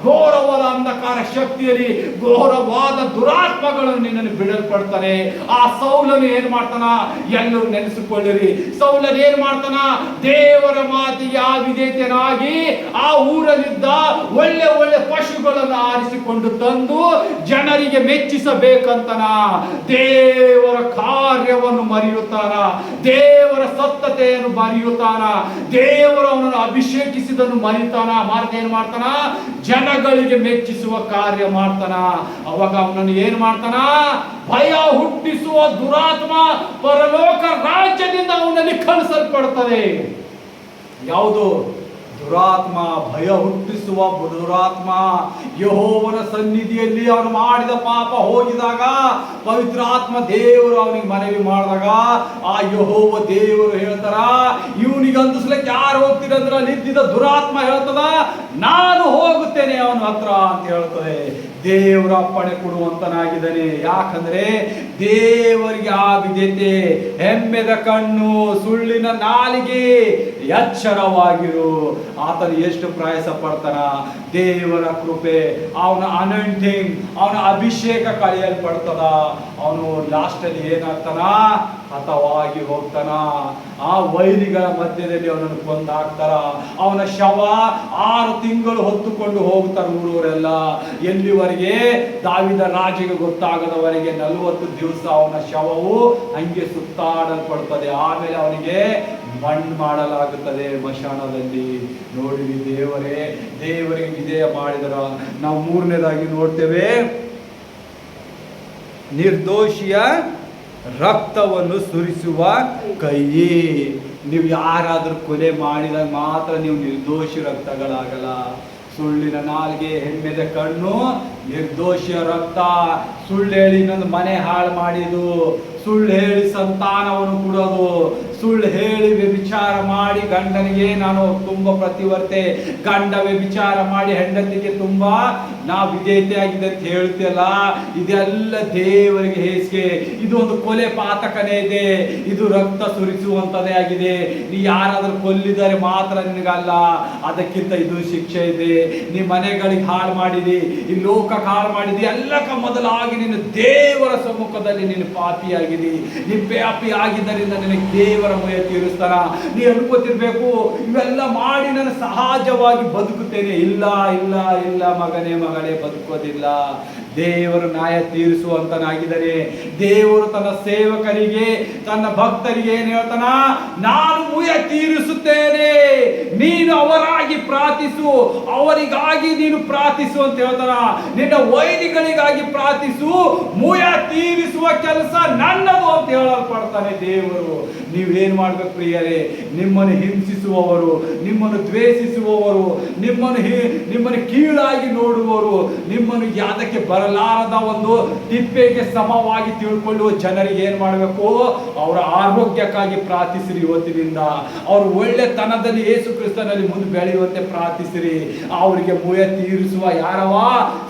ಘೋರವಾದ ಅಂಧಕಾರ ಶಕ್ತಿಯಲ್ಲಿ ಘೋರವಾದ ದುರಾತ್ಮಗಳನ್ನು ನಿನ್ನನ್ನು ಬಿಡಲ್ಪಡ್ತಾನೆ. ಆ ಸೌಲನು ಏನ್ ಮಾಡ್ತಾನ? ಎಲ್ಲರೂ ನೆನೆಸಿಕೊಳ್ಳಿರಿ. ಸೌಲನು ಏನ್ ಮಾಡ್ತಾನ? ದೇವರ ಮಾತಿಗೆ ಆ ವಿಧೇಯನಾಗಿ ಆ ಊರಲ್ಲಿದ್ದ ಒಳ್ಳೆ ಒಳ್ಳೆ ಪಶುಗಳನ್ನು ಆರಿಸಿಕೊಂಡು ತಂದು ಜನರಿಗೆ ಮೆಚ್ಚಿಸಬೇಕಂತನ. ದೇವರ ಕಾರ್ಯವನ್ನು ಮರೆಯುತ್ತಾನ, ದೇವರ ಸತ್ತತೆಯನ್ನು ಮರೆಯುತ್ತಾನ, ದೇವರು ಅವನನ್ನು ಅಭಿಷೇಕಿಸಿದನ್ನು ಮರೆಯುತ್ತಾನ. ಏನ್ ಮಾಡ್ತಾನ? ಜನಗಳಿಗೆ ಮೆಚ್ಚಿಸುವ ಕಾರ್ಯ ಮಾಡ್ತಾನ. ಅವಾಗ ಅವನನ್ನು ಏನ್ ಮಾಡ್ತಾನ? ಭಯ ಹುಟ್ಟಿಸುವ ದುರಾತ್ಮ ಪರಲೋಕ ರಾಜ್ಯದಿಂದ ಅವನಲ್ಲಿ ಕಳಿಸಲ್ಪಡ್ತದೆ. ಯಾವುದು? ದುರಾತ್ಮ, ಭಯ ಹುಟ್ಟಿಸುವ ದುರಾತ್ಮ. ಯೆಹೋವನ ಸನ್ನಿಧಿಯಲ್ಲಿ ಅವನು ಮಾಡಿದ ಪಾಪ ಹೋಗಿದಾಗ ಪವಿತ್ರಾತ್ಮ ದೇವರು ಅವನಿಗೆ ಮನವಿ ಮಾಡಿದಾಗ ಆ ಯೆಹೋವ ದೇವರು ಹೇಳ್ತಾರ, ಇವನಿಗೆ ಅಂದಿಸ್ಲಿಕ್ಕೆ ಯಾರು ಹೋಗ್ತೀರಂದ್ರ ನಿಂತಿದ್ದ ದುರಾತ್ಮ ಹೇಳ್ತದ, ನಾನು ಹೋಗುತ್ತೇನೆ ಅವನ ಹತ್ರ ಅಂತ ಹೇಳ್ತದೆ. ದೇವರ ಅಪ್ಪಣೆ ಕೊಡುವಂತನಾಗಿದ್ದಾನೆ. ಯಾಕಂದ್ರೆ ದೇವರಿಗೆ ಆ ವಿಧೇಯತೆ, ಹೆಮ್ಮೆದ ಕಣ್ಣು, ಸುಳ್ಳಿನ ನಾಲಿಗೆ, ಎಚ್ಚರವಾಗಿರು. ಆತನು ಎಷ್ಟು ಪ್ರಯಾಸ ಪಡ್ತಾನ. ದೇವರ ಕೃಪೆ, ಅವನ ಅನಾಯಿಂಟಿಂಗ್, ಅವನ ಅಭಿಷೇಕ ಕಳೆಯಲ್ಪಡ್ತದ. ಅವನು ಲಾಸ್ಟ್ ಅಲ್ಲಿ ಏನಾಗ್ತಾನ? ಹತವಾಗಿ ಹೋಗ್ತಾನ. ಆ ವೈರಿಗಳ ಮಧ್ಯದಲ್ಲಿ ಅವನನ್ನು ಕೊಂದಾಕ್ತಾರ. ಅವನ ಶವ 6 ತಿಂಗಳು ಹೊತ್ತುಕೊಂಡು ಹೋಗ್ತಾರ ಊರವರೆಲ್ಲ. ಎಲ್ಲಿವರೆಗೆ? ದಾವೀದ ರಾಜನಿಗೆ ಗೊತ್ತಾಗದವರೆಗೆ 40 ದಿವಸ ಅವನ ಶವವು ಹಂಗೆ ಸುತ್ತಾಡಲ್ಪಡ್ತದೆ. ಆಮೇಲೆ ಅವನಿಗೆ ಮಣ್ಣು ಮಾಡಲಾಗುತ್ತದೆ ಮಶಾನದಲ್ಲಿ. ನೋಡಿವಿ ದೇವರಿಗೆ ವಿಧೇಯ ಮಾಡಿದರ. ನಾವು 3ನೇದಾಗಿ ನೋಡ್ತೇವೆ, ನಿರ್ದೋಷಿಯ ರಕ್ತವನ್ನು ಸುರಿಸುವ ಕೈ. ನೀವು ಯಾರಾದ್ರೂ ಕೊಲೆ ಮಾಡಿದಾಗ ಮಾತ್ರ ನೀವು ನಿರ್ದೋಷಿ ರಕ್ತಗಳಾಗಲ್ಲ. ಸುಳ್ಳಿನ ನಾಲಿಗೆ, ಹೆಮ್ಮೆದ ಕಣ್ಣು, ನಿರ್ದೋಷಿಯ ರಕ್ತ. ಸುಳ್ಳು ಹೇಳಿ ಇನ್ನೊಂದು ಮನೆ ಹಾಳು ಮಾಡಿದು, ಸುಳ್ಳು ಹೇಳಿ ಸಂತಾನವನ್ನು ಕೊಡೋದು, ಸುಳ್ಳು ಹೇಳಿ ವ್ಯಭಿಚಾರ ಮಾಡಿ ಗಂಡನಿಗೆ ನಾನು ತುಂಬ ಪ್ರತಿವರ್ತೆ, ಗಂಡ ವ್ಯಭಿಚಾರ ಮಾಡಿ ಹೆಂಡತಿಗೆ ತುಂಬಾ ನಾವು ವಿಧೇಯತೆ ಆಗಿದೆ ಅಂತ ಹೇಳ್ತಿಯಲ್ಲ, ಇದೆಲ್ಲ ದೇವರಿಗೆ ಹೇಸಿಗೆ. ಇದು ಒಂದು ಕೊಲೆ ಪಾತಕನೇ ಇದೆ. ಇದು ರಕ್ತ ಸುರಿಸುವಂತದೇ ಆಗಿದೆ. ನೀ ಯಾರಾದ್ರೂ ಕೊಲ್ಲಿದರೆ ಮಾತ್ರ ನಿನಗಲ್ಲ, ಅದಕ್ಕಿಂತ ಇದು ಶಿಕ್ಷೆ ಇದೆ. ನೀ ಮನೆಗಳಿಗೆ ಹಾಳು ಮಾಡಿದಿ, ಈ ಲೋಕಕ್ಕೆ ಹಾಳು ಮಾಡಿದಿ. ಎಲ್ಲಕ್ಕ ಮೊದಲಾಗಿ ನೀನು ದೇವರ ಸಮ್ಮುಖದಲ್ಲಿ ನೀನು ಪಾಪಿಯಾಗಿದಿ. ನೀ ಪಾಪಿ ಆಗಿದ್ದರಿಂದ ನಿನಗೆ ದೇವರ ಮಯ ತೀರಿಸ್ತಾನ. ನೀ ಅನ್ಕೋತಿರ್ಬೇಕು, ಇವೆಲ್ಲ ಮಾಡಿ ನಾನು ಸಹಜವಾಗಿ ಬದುಕುತ್ತೇನೆ. ಇಲ್ಲ ಇಲ್ಲ ಇಲ್ಲ ಮಗನೇ, ಮಗಳೇ, ಬದುಕೋದಿಲ್ಲ. ದೇವರು ನ್ಯಾಯ ತೀರಿಸುವಂತನಾಗಿದ್ದಾನೆ. ದೇವರು ತನ್ನ ಸೇವಕರಿಗೆ, ತನ್ನ ಭಕ್ತರಿಗೆ ಏನ್ ಹೇಳ್ತಾನ? ನಾನು ಮುಯ ತೀರಿಸುತ್ತೇನೆ, ನೀನು ಅವರಾಗಿ ಪ್ರಾರ್ಥಿಸು, ಅವರಿಗಾಗಿ ನೀನು ಪ್ರಾರ್ಥಿಸು ಅಂತ ಹೇಳ್ತಾನ. ನಿನ್ನ ವೈರಿಗಳಿಗಾಗಿ ಪ್ರಾರ್ಥಿಸು, ಮುಯ ತೀರಿಸುವ ಕೆಲಸ ನನ್ನದು ಅಂತ ಹೇಳಲ್ಪಡ್ತಾನೆ ದೇವರು. ನೀವೇನ್ ಮಾಡ್ಬೇಕು ಪ್ರಿಯರೇ? ನಿಮ್ಮನ್ನು ಹಿಂಸಿಸುವವರು, ನಿಮ್ಮನ್ನು ದ್ವೇಷಿಸುವವರು, ನಿಮ್ಮನ್ನು ಕೀಳಾಗಿ ನೋಡುವವರು, ನಿಮ್ಮನ್ನು ಯಾದಕ್ಕೆ ಬರಲಾರದ ಒಂದು ತಿಪ್ಪೆಗೆ ಸಮವಾಗಿ ತಿಳ್ಕೊಳ್ಳುವ ಜನರಿಗೆ ಏನ್ ಮಾಡಬೇಕು? ಅವರ ಆರೋಗ್ಯಕ್ಕಾಗಿ ಪ್ರಾರ್ಥಿಸಿರಿ. ಇವತ್ತಿನಿಂದ ಅವರು ಒಳ್ಳೆತನದಲ್ಲಿ ಯೇಸು ಕ್ರಿಸ್ತನಲ್ಲಿ ಮುಂದೆ ಬೆಳೆಯುವಂತೆ ಪ್ರಾರ್ಥಿಸಿರಿ. ಅವರಿಗೆ ಮುಯ ತೀರಿಸುವ ಯಾರವ?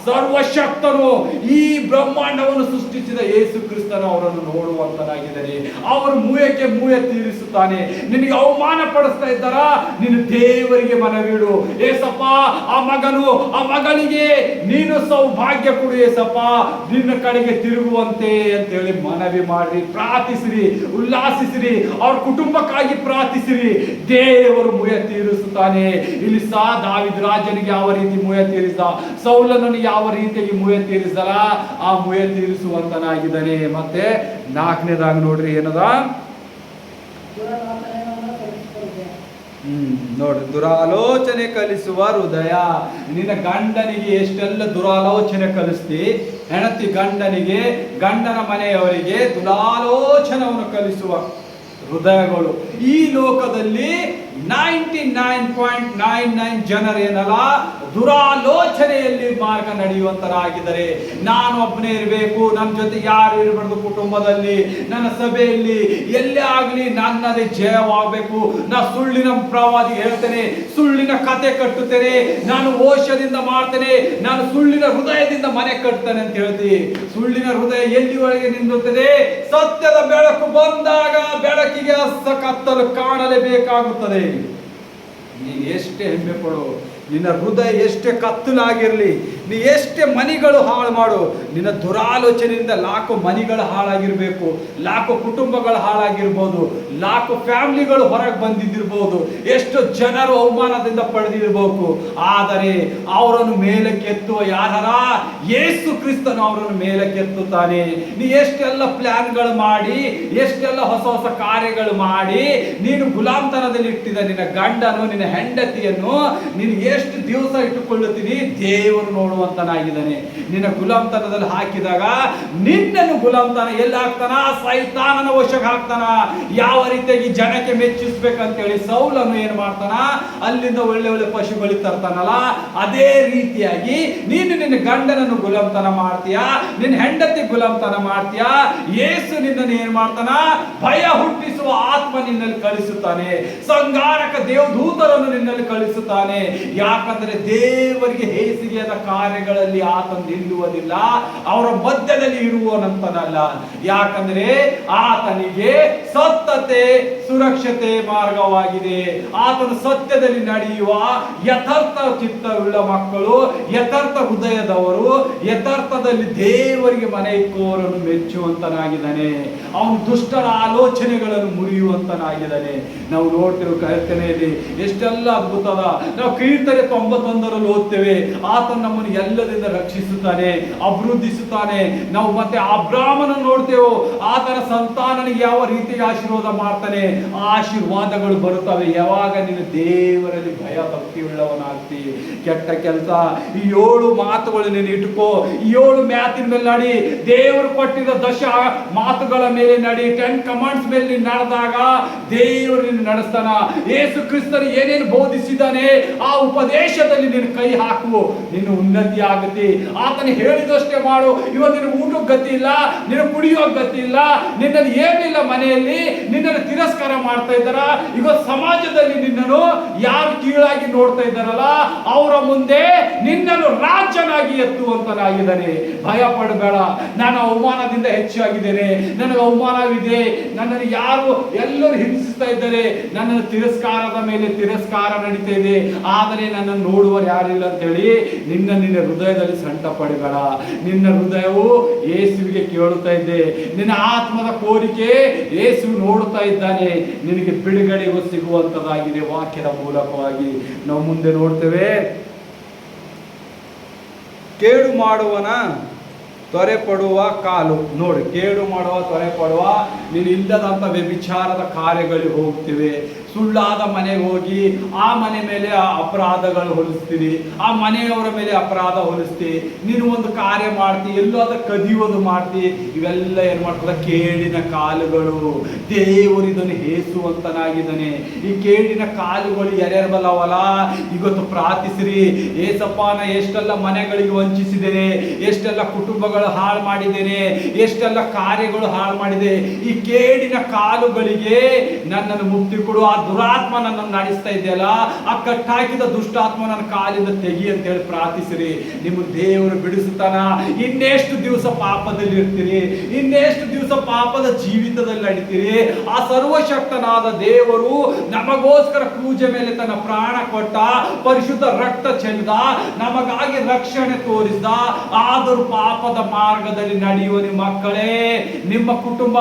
ಸರ್ವಶಕ್ತನು, ಈ ಬ್ರಹ್ಮಾಂಡವನ್ನು ಸೃಷ್ಟಿಸಿದ ಯೇಸು ಕ್ರಿಸ್ತನು ಅವರನ್ನು ನೋಡುವಂತನಾಗಿದ್ದಾನೆ. ಅವರು ಮುಯಕ್ಕೆ ಮುಯ ತೀರಿಸುತ್ತಾನೆ. ನಿನಗೆ ಅವಮಾನ ಪಡಿಸ್ತಾ ಇದ್ದಾರ, ನೀನು ದೇವರಿಗೆ ಮನವಿಡು. ಏಸಪ್ಪ, ಆ ಮಗನು, ಆ ಮಗಳಿಗೆ ನೀನು ಸೌಭಾಗ್ಯ ಕೊಡು ಏಸಪ್ಪ, ನಿನ್ನ ಕಡೆಗೆ ತಿರುಗುವಂತೆ ಅಂತೇಳಿ ಮನವಿ ಮಾಡಿ ಪ್ರಾರ್ಥಿಸಿರಿ, ಉಲ್ಲಾಸಿಸಿರಿ. ಅವ್ರ ಕುಟುಂಬಕ್ಕಾಗಿ ಪ್ರಾರ್ಥಿಸಿರಿ. ದೇವರು ಮುಯ ತೀರಿಸುತ್ತಾನೆ. ಇಲ್ಲಿ ದಾವೀದ ರಾಜನಿಗೆ ಯಾವ ರೀತಿ ಮುಯ ತೀರಿಸಿದ, ಸೌಲನನ್ನು ಯಾವ ರೀತಿಯಾಗಿ ಮುಯ ತೀರಿಸಲ್ಲ, ಆ ಮುಯ ತೀರಿಸುವಂತನಾಗಿದ್ದಾನೆ. ಮತ್ತೆ 4ನೇದಾಗಿ ನೋಡ್ರಿ ಏನದ? ನೋಡ್ರಿ, ದುರಾಲೋಚನೆ ಕಲಿಸುವ ಹೃದಯ. ನಿನ್ನ ಗಂಡನಿಗೆ ಎಷ್ಟೆಲ್ಲ ದುರಾಲೋಚನೆ ಕಲಿಸ್ತಿ, ಹೆಂಡತಿ ಗಂಡನಿಗೆ, ಗಂಡನ ಮನೆಯವರಿಗೆ ದುರಾಲೋಚನವನ್ನು ಕಲಿಸುವ ಹೃದಯಗಳು. ಈ ಲೋಕದಲ್ಲಿ 99.99 ಜನರೇನಲ್ಲ ದುರಾಲೋಚನೆಯಲ್ಲಿ ಮಾರ್ಗ ನಡೆಯುವಂತರಾಗಿದ್ದಾರೆ. ನಾನು ಒಬ್ಬನೇ ಇರಬೇಕು, ನನ್ನ ಜೊತೆ ಯಾರು ಇರಬಾರ್ದು, ಕುಟುಂಬದಲ್ಲಿ, ನನ್ನ ಸಭೆಯಲ್ಲಿ, ಎಲ್ಲೇ ಆಗಲಿ ನನ್ನದೇ ಜಯವಾಗಬೇಕು. ನಾ ಸುಳ್ಳಿನ ಪ್ರವಾದಿ ಹೇಳ್ತೇನೆ, ಸುಳ್ಳಿನ ಕತೆ ಕಟ್ಟುತ್ತೇನೆ, ನಾನು ಮೋಸದಿಂದ ಮಾಡ್ತೇನೆ, ನಾನು ಸುಳ್ಳಿನ ಹೃದಯದಿಂದ ಮನೆ ಕಟ್ತೇನೆ ಅಂತ ಹೇಳ್ತಿ. ಸುಳ್ಳಿನ ಹೃದಯ ಎಲ್ಲಿವರೆಗೆ ನಿಲ್ಲುತ್ತದೆ? ಸತ್ಯದ ಬೆಳಕು ಬಂದಾಗ ಬೆಳಕಿಗೆ ಕತ್ತಲು ಕಾಣಲೇಬೇಕಾಗುತ್ತದೆ. ನೀನು ಎಷ್ಟೇ ಹೆಮ್ಮೆ ಪಡು, ನಿನ್ನ ಹೃದಯ ಎಷ್ಟೇ ಕತ್ತಲಾಗಿರಲಿ, ನೀ ಎಷ್ಟೇ ಮನಿಗಳು ಹಾಳು ಮಾಡು, ನಿನ್ನ ದುರಾಲೋಚನೆಯಿಂದ ಲಾಖೋ ಮನಿಗಳು ಹಾಳಾಗಿರ್ಬೇಕು, ಲಾಖೋ ಕುಟುಂಬಗಳು ಹಾಳಾಗಿರ್ಬೋದು, ಲಾಖೋ ಫ್ಯಾಮಿಲಿಗಳು ಹೊರಗೆ ಬಂದಿದ್ದಿರ್ಬೋದು, ಎಷ್ಟು ಜನರು ಅವಮಾನದಿಂದ ಪಡೆದಿರ್ಬೇಕು. ಆದರೆ ಅವರನ್ನು ಮೇಲಕ್ಕೆತ್ತುವ ಯಾರ? ಯೇಸು ಕ್ರಿಸ್ತನು ಅವರನ್ನು ಮೇಲಕ್ಕೆತ್ತುತ್ತಾನೆ. ನೀ ಎಷ್ಟೆಲ್ಲ ಪ್ಲಾನ್ಗಳು ಮಾಡಿ, ಎಷ್ಟೆಲ್ಲ ಹೊಸ ಹೊಸ ಕಾರ್ಯಗಳು ಮಾಡಿ ನೀನು ಗುಲಾಮ್ತನದಲ್ಲಿ ಇಟ್ಟಿದ ನಿನ್ನ ಗಂಡನು, ನಿನ್ನ ಹೆಂಡತಿಯನ್ನು ನೀನು ಎಷ್ಟು ದಿವಸ ಇಟ್ಟುಕೊಳ್ಳುತ್ತೀನಿ? ದೇವರು ನೋಡುವಂತನಾಗಿದ್ದಾನೆ. ನಿನ್ನ ಗುಲಾಮ್ತನದಲ್ಲಿ ಹಾಕಿದಾಗ ನಿನ್ನನ್ನು ಗುಲಾಮ್ತನ ಎಲ್ಲಿ ಹಾಕ್ತಾನ? ಸೈತಾನನ ವಶಕ್ಕೆ ಹಾಕ್ತಾನ. ಯಾವ ರೀತಿಯಾಗಿ ಜನಕ್ಕೆ ಮೆಚ್ಚಿಸ್ಬೇಕಂತೇಳಿ ಸೌಲನು ಏನ್ ಮಾಡ್ತಾನ? ಅಲ್ಲಿಂದ ಒಳ್ಳೆ ಒಳ್ಳೆ ಪಶುಗಳಿಗೆ ತರ್ತಾನಲ್ಲ, ಅದೇ ರೀತಿಯಾಗಿ ನೀನು ನಿನ್ನ ಗಂಡನನ್ನು ಗುಲಾಮ್ತನ ಮಾಡ್ತೀಯಾ, ನಿನ್ನ ಹೆಂಡತಿ ಗುಲಾಮ್ತನ ಮಾಡ್ತೀಯಾ. ಯೇಸು ನಿನ್ನನ್ನು ಏನ್ ಮಾಡ್ತಾನ? ಭಯ ಹುಟ್ಟಿಸುವ ಆತ್ಮ ನಿನ್ನಲ್ಲಿ ಕಳಿಸುತ್ತಾನೆ, ಸಂಗಾರಕ ದೇವದೂತರನ್ನು ನಿನ್ನಲ್ಲಿ ಕಳಿಸುತ್ತಾನೆ. ಯಾಕಂದ್ರೆ ದೇವರಿಗೆ ಹೇಸಿಗೆಯಾದ ಕಾರ್ಯಗಳಲ್ಲಿ ಆತನು ನಿಲ್ಲುವುದಿಲ್ಲ, ಅವರ ಮಧ್ಯದಲ್ಲಿ ಇರುವನಂತನಲ್ಲ. ಯಾಕಂದ್ರೆ ಆತನಿಗೆ ಸತ್ಯತೆ ಸುರಕ್ಷತೆ ಮಾರ್ಗವಾಗಿದೆ. ಆತನು ಸತ್ಯದಲ್ಲಿ ನಡೆಯುವ ಯಥಾರ್ಥ ಚಿತ್ತವುಳ್ಳ ಮಕ್ಕಳು, ಯಥಾರ್ಥ ಹೃದಯದವರು, ಯಥಾರ್ಥದಲ್ಲಿ ದೇವರಿಗೆ ಮನೆ ಇಕ್ಕುವವರನ್ನು ಮೆಚ್ಚುವಂತನಾಗಿದ್ದಾನೆ. ಅವನು ದುಷ್ಟರ ಆಲೋಚನೆಗಳನ್ನು ಮುರಿಯುವಂತನಾಗಿದ್ದಾನೆ. ನಾವು ನೋಡ್ತೇವೆ ಕೀರ್ತನೆಯಲ್ಲಿ ಎಷ್ಟೆಲ್ಲ ಅದ್ಭುತದ. ನಾವು ಕೀರ್ತನೆ 91ರಲ್ಲಿ ಓದ್ತೇವೆ, ಆತನು ನಮ್ಮನ್ನು ಎಲ್ಲದಿಂದ ರಕ್ಷಿಸುತ್ತಾನೆ, ಅಭಿವೃದ್ಧಿಸುತ್ತಾನೆ. ನಾವು ಮತ್ತೆ ಅಬ್ರಾಮನ ನೋಡ್ತೇವೆ, ಆತನ ಸಂತಾನನಿಗೆ ಯಾವ ರೀತಿಗೆ ಆಶೀರ್ವಾದ ಮಾಡ್ತಾನೆ. ಆ ಆಶೀರ್ವಾದಗಳು ಬರುತ್ತವೆ ಯಾವಾಗ ನೀನು ದೇವರಲ್ಲಿ ಭಯ ಭಕ್ತಿ ಉಳ್ಳವನಾಗ್ತಿ. ಕೆಟ್ಟ ಕೆಲಸ, ಈ 7 ಮಾತುಗಳು ನೀನು ಇಟ್ಕೋ, ಈ 7 ಮ್ಯಾತಿನ ಮೇಲೆ ನಡಿ, ದೇವರು ಕೊಟ್ಟಿದ್ದ 10 ಮಾತುಗಳ ಮೇಲೆ ನಡಿ, 10 ಕಮಾಂಡ್ಸ್ ಮೇಲೆ ನೀನು ನಡೆದಾಗ ದೇವರು ನಿನ್ನ ನಡೆಸ್ತಾನ. ಯೇಸು ಕ್ರಿಸ್ತನು ಏನೇನು ಬೋಧಿಸಿದ್ದಾನೆ ಆ ಉಪದೇಶದಲ್ಲಿ ನೀನು ಕೈ ಹಾಕು, ನಿನ್ನ ಉನ್ನತಿ ಆಗುತ್ತೆ. ಆತನು ಹೇಳಿದಷ್ಟೇ ಮಾಡು. ಇವತ್ತು ನಿನ್ನ ಊಟಕ್ಕೆ ಗತಿ ಇಲ್ಲ, ನಿನ್ನ ಕುಡಿಯೋ ಗತಿ ಇಲ್ಲ, ನಿನ್ನಲ್ಲಿ ಏನಿಲ್ಲ ಮನೆಯಲ್ಲಿ, ನಿನ್ನನ್ನು ತಿರಸ್ಕಾರ ಮಾಡ್ತಾ ಇದ್ದಾರ. ಇವತ್ತು ಸಮಾಜದಲ್ಲಿ ನಿನ್ನನ್ನು ಯಾರು ಕೀಳಾಗಿ ನೋಡ್ತಾ ಇದ್ದಾರಲ್ಲ ಅವರ ಮುಂದೆ ನಿನ್ನನ್ನು ರಾಜನಾಗಿ ಎತ್ತುವಂತನಾಗಿದ್ದಾನೆ. ಭಯ ಪಡಬೇಡ. ನಾನು ಅವಮಾನದಿಂದ ಹೆಚ್ಚಾಗಿದ್ದೇನೆ, ನನಗೆ ಅವಮಾನವಿದೆ, ನನ್ನನ್ನು ಯಾರು ಎಲ್ಲರೂ ಹಿಂಸಿಸ್ತಾ ಇದ್ದಾರೆ, ನನ್ನನ್ನು ತಿರಸ್ಕಾರದ ಮೇಲೆ ತಿರಸ್ಕಾರ ನಡೀತಾ ಇದೆ, ಆದರೆ ನನ್ನನ್ನು ನೋಡುವರು ಯಾರಿಲ್ಲ ಅಂತೇಳಿ ನಿನ್ನ ಹೃದಯದಲ್ಲಿ ಸಂಟ ಪಡಬೇಡ. ನಿನ್ನ ಹೃದಯವು ಯೇಸುವಿಗೆ ಕೇಳುತ್ತಾ ಇದೆ, ನಿನ್ನ ಆತ್ಮದ ಕೋರಿಕೆ ಯೇಸು ನೋಡುತ್ತಾ ಇದ್ದಾನೆ. ನಿನಗೆ ಬಿಡುಗಡೆಗೂ ಸಿಗುವಂತದಾಗಿದೆ ವಾಕ್ಯದ ಮೂಲಕವಾಗಿ. ನಾವು ಮುಂದೆ ನೋಡ್ತೇವೆ, ಕೇಡು ಮಾಡುವನ ತ್ವರೆಪಡುವ ಕಾಲು. ನೋಡಿ, ಕೇಡು ಮಾಡುವ, ತ್ವರೆಪಡುವ, ನೀನು ಇಲ್ಲದಂಥ ವ್ಯಭಿಚಾರದ ಕಾರ್ಯಗಳಿಗೆ ಹೋಗ್ತಿವೆ. ಸುಳ್ಳಾದ ಮನೆಗೆ ಹೋಗಿ ಆ ಮನೆ ಮೇಲೆ ಅಪರಾಧಗಳು ಹೊಲಿಸ್ತೀರಿ, ಆ ಮನೆಯವರ ಮೇಲೆ ಅಪರಾಧ ಹೊಲಿಸ್ತಿ, ನೀನು ಒಂದು ಕಾರ್ಯ ಮಾಡ್ತಿ, ಎಲ್ಲೋ ಅದ ಕದಿಯೋದು ಮಾಡ್ತಿ. ಇವೆಲ್ಲ ಏನ್ ಮಾಡ್ತದ? ಕೇಡಿನ ಕಾಲುಗಳು. ದೇವರು ಇದನ್ನು ಹೇಸುವಂತನಾಗಿದ್ದಾನೆ. ಈ ಕೇಡಿನ ಕಾಲುಗಳು ಯಾರ್ಯಾರಬಲ್ಲವಲ್ಲ, ಇವತ್ತು ಪ್ರಾರ್ಥಿಸಿರಿ. ಏಸಪ್ಪನ ಎಷ್ಟೆಲ್ಲ ಮನೆಗಳಿಗೆ ವಂಚಿಸಿದ್ದೇನೆ, ಎಷ್ಟೆಲ್ಲ ಕುಟುಂಬಗಳು ಹಾಳು ಮಾಡಿದ್ದೇನೆ, ಎಷ್ಟೆಲ್ಲ ಕಾರ್ಯಗಳು ಹಾಳು ಮಾಡಿದೆ. ಈ ಕೇಡಿನ ಕಾಲುಗಳಿಗೆ ನನ್ನನ್ನು ಮುಕ್ತಿ ಕೊಡು. ಆ ದುರಾತ್ಮ ನನ್ನನ್ನು ನಡೆಸ್ತಾ ಇದೆಯಲ್ಲ, ಆ ಕಟ್ಟಾಕಿದ ದುಷ್ಟಾತ್ಮ ನನ್ನ ಕಾಲಿಂದ ತೆಗಿ ಅಂತ ಹೇಳಿ ಪ್ರಾರ್ಥಿಸಿರಿ. ನಿಮ್ಮ ದೇವರು ಬಿಡಿಸುತ್ತಾನ. ಇನ್ನೆಷ್ಟು ದಿವಸ ಪಾಪದಲ್ಲಿ ಇರ್ತೀರಿ, ಇನ್ನೆಷ್ಟು ದಿವಸ ಪಾಪದ ಜೀವಿತದಲ್ಲಿ ನಡೀತೀರಿ. ಆ ಸರ್ವಶಕ್ತನಾದ ದೇವರು ನಮಗೋಸ್ಕರ ಕ್ರೂಜೆ ಮೇಲೆ ತನ್ನ ಪ್ರಾಣ ಕೊಟ್ಟ, ಪರಿಶುದ್ಧ ರಕ್ತ ಚೆಲ್ಲಿದ, ನಮಗಾಗಿ ರಕ್ಷಣೆ ತೋರಿಸಿದ. ಆದರೂ ಪಾಪದ ಮಾರ್ಗದಲ್ಲಿ ನಡೆಯುವ ನಿಮ್ಮ ಮಕ್ಕಳೇ, ನಿಮ್ಮ ಕುಟುಂಬ,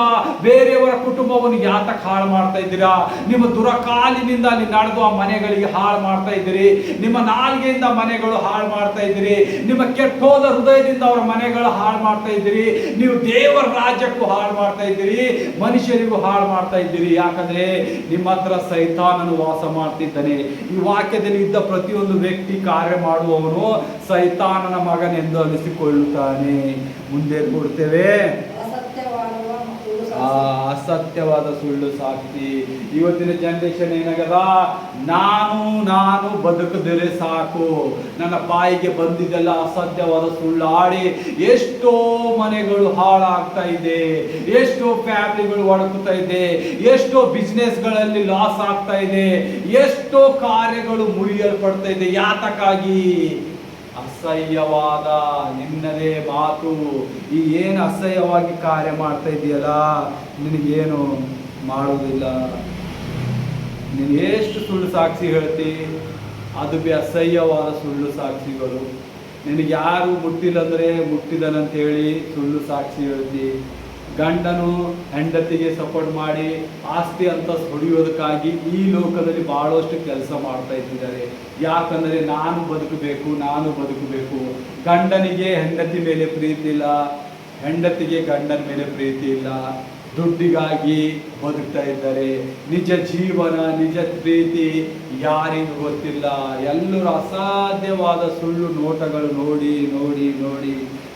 ಬೇರೆಯವರ ಕುಟುಂಬವನ್ನು ಯಾತಕ್ಕೆ ಹಾಳು ಮಾಡ್ತಾ ಇದ್ದೀರಾ? ನಿಮ್ಮ ದುರಕಾಲಿನಿಂದ ಅಲ್ಲಿ ನಡೆದು ಆ ಮನೆಗಳಿಗೆ ಹಾಳು ಮಾಡ್ತಾ ಇದ್ದೀರಿ. ನಿಮ್ಮ ನಾಲ್ಗೆಯಿಂದ ಮನೆಗಳು ಹಾಳು ಮಾಡ್ತಾ ಇದ್ದೀರಿ. ನಿಮ್ಮ ಕೆಟ್ಟೋದ ಹೃದಯದಿಂದ ಅವರ ಮನೆಗಳು ಹಾಳು ಮಾಡ್ತಾ ಇದ್ದೀರಿ. ನೀವು ದೇವರ ರಾಜ್ಯಕ್ಕೂ ಹಾಳು ಮಾಡ್ತಾ ಇದ್ದೀರಿ, ಮನುಷ್ಯರಿಗೂ ಹಾಳು ಮಾಡ್ತಾ ಇದ್ದೀರಿ. ಯಾಕಂದ್ರೆ ನಿಮ್ಮ ಹತ್ರ ಸೈತಾನನು ವಾಸ ಮಾಡ್ತಿದ್ದಾನೆ. ಈ ವಾಕ್ಯದಲ್ಲಿ ಇದ್ದ ಪ್ರತಿಯೊಂದು ವ್ಯಕ್ತಿ ಕಾರ್ಯ ಮಾಡುವವನು ಸೈತಾನನ ಮಗನೆಂದು ಅನಿಸಿಕೊಳ್ಳುತ್ತಾನೆ. ಮುಂದೆ ಕೊಡ್ತೇವೆ ಅಸತ್ಯವಾದ ಸುಳ್ಳು ಸಾಕ್ಷಿ. ಇವತ್ತಿನ ಜನರೇಷನ್ ಏನಾಗದ? ನಾನು ಬದುಕದರೆ ಸಾಕು, ನನ್ನ ಬಾಯಿಗೆ ಬಂದಿದ್ದೆಲ್ಲ ಅಸತ್ಯವಾದ ಸುಳ್ಳು ಆಡಿ ಎಷ್ಟೋ ಮನೆಗಳು ಹಾಳಾಗ್ತಾ ಇದೆ, ಎಷ್ಟೋ ಫ್ಯಾಮಿಲಿಗಳು ಒಡಕುತ್ತಾ ಇದೆ, ಎಷ್ಟೋ ಬಿಸ್ನೆಸ್ಗಳಲ್ಲಿ ಲಾಸ್ ಆಗ್ತಾ ಇದೆ, ಎಷ್ಟೋ ಕಾರ್ಯಗಳು ಮುರಿಯಲ್ಪಡ್ತಾ ಇದೆ. ಯಾತಕ್ಕಾಗಿ? ಅಸಹ್ಯವಾದ ನಿನ್ನದೇ ಮಾತು. ಈ ಏನು ಅಸಹ್ಯವಾಗಿ ಕಾರ್ಯ ಮಾಡ್ತಾ ಇದೆಯಲ್ಲ, ನಿನಗೇನು ಮಾಡುವುದಿಲ್ಲ. ನೀನು ಎಷ್ಟು ಸುಳ್ಳು ಸಾಕ್ಷಿ ಹೇಳ್ತಿ, ಅದು ಬಿ ಅಸಹ್ಯವಾದ ಸುಳ್ಳು ಸಾಕ್ಷಿಗಳು. ನಿನಗೆ ಯಾರು ಮುಟ್ಟಿಲ್ಲ ಅಂದರೆ ಮುಟ್ಟಿದನಂತೇಳಿ ಸುಳ್ಳು ಸಾಕ್ಷಿ ಹೇಳ್ತಿ. ಗಂಡನು ಹೆಂಡತಿಗೆ ಸಪೋರ್ಟ್ ಮಾಡಿ ಆಸ್ತಿ ಅಂತ ಹೊಡೆಯೋದಕ್ಕಾಗಿ ಈ ಲೋಕದಲ್ಲಿ ಬಹಳಷ್ಟು ಕೆಲಸ ಮಾಡ್ತಾ ಇದ್ದಾರೆ. ಯಾಕಂದರೆ ನಾನು ಬದುಕಬೇಕು. ಗಂಡನಿಗೆ ಹೆಂಡತಿ ಮೇಲೆ ಪ್ರೀತಿ ಇಲ್ಲ, ಹೆಂಡತಿಗೆ ಗಂಡನ ಮೇಲೆ ಪ್ರೀತಿ ಇಲ್ಲ. ದುಡ್ಡಿಗಾಗಿ ಬದುಕ್ತಾ ಇದ್ದಾರೆ. ನಿಜ ಜೀವನ, ನಿಜ ಪ್ರೀತಿ ಯಾರಿಗೂ ಗೊತ್ತಿಲ್ಲ. ಎಲ್ಲರೂ ಅಸಾಧ್ಯವಾದ ಸುಳ್ಳು ನೋಟಗಳು ನೋಡಿ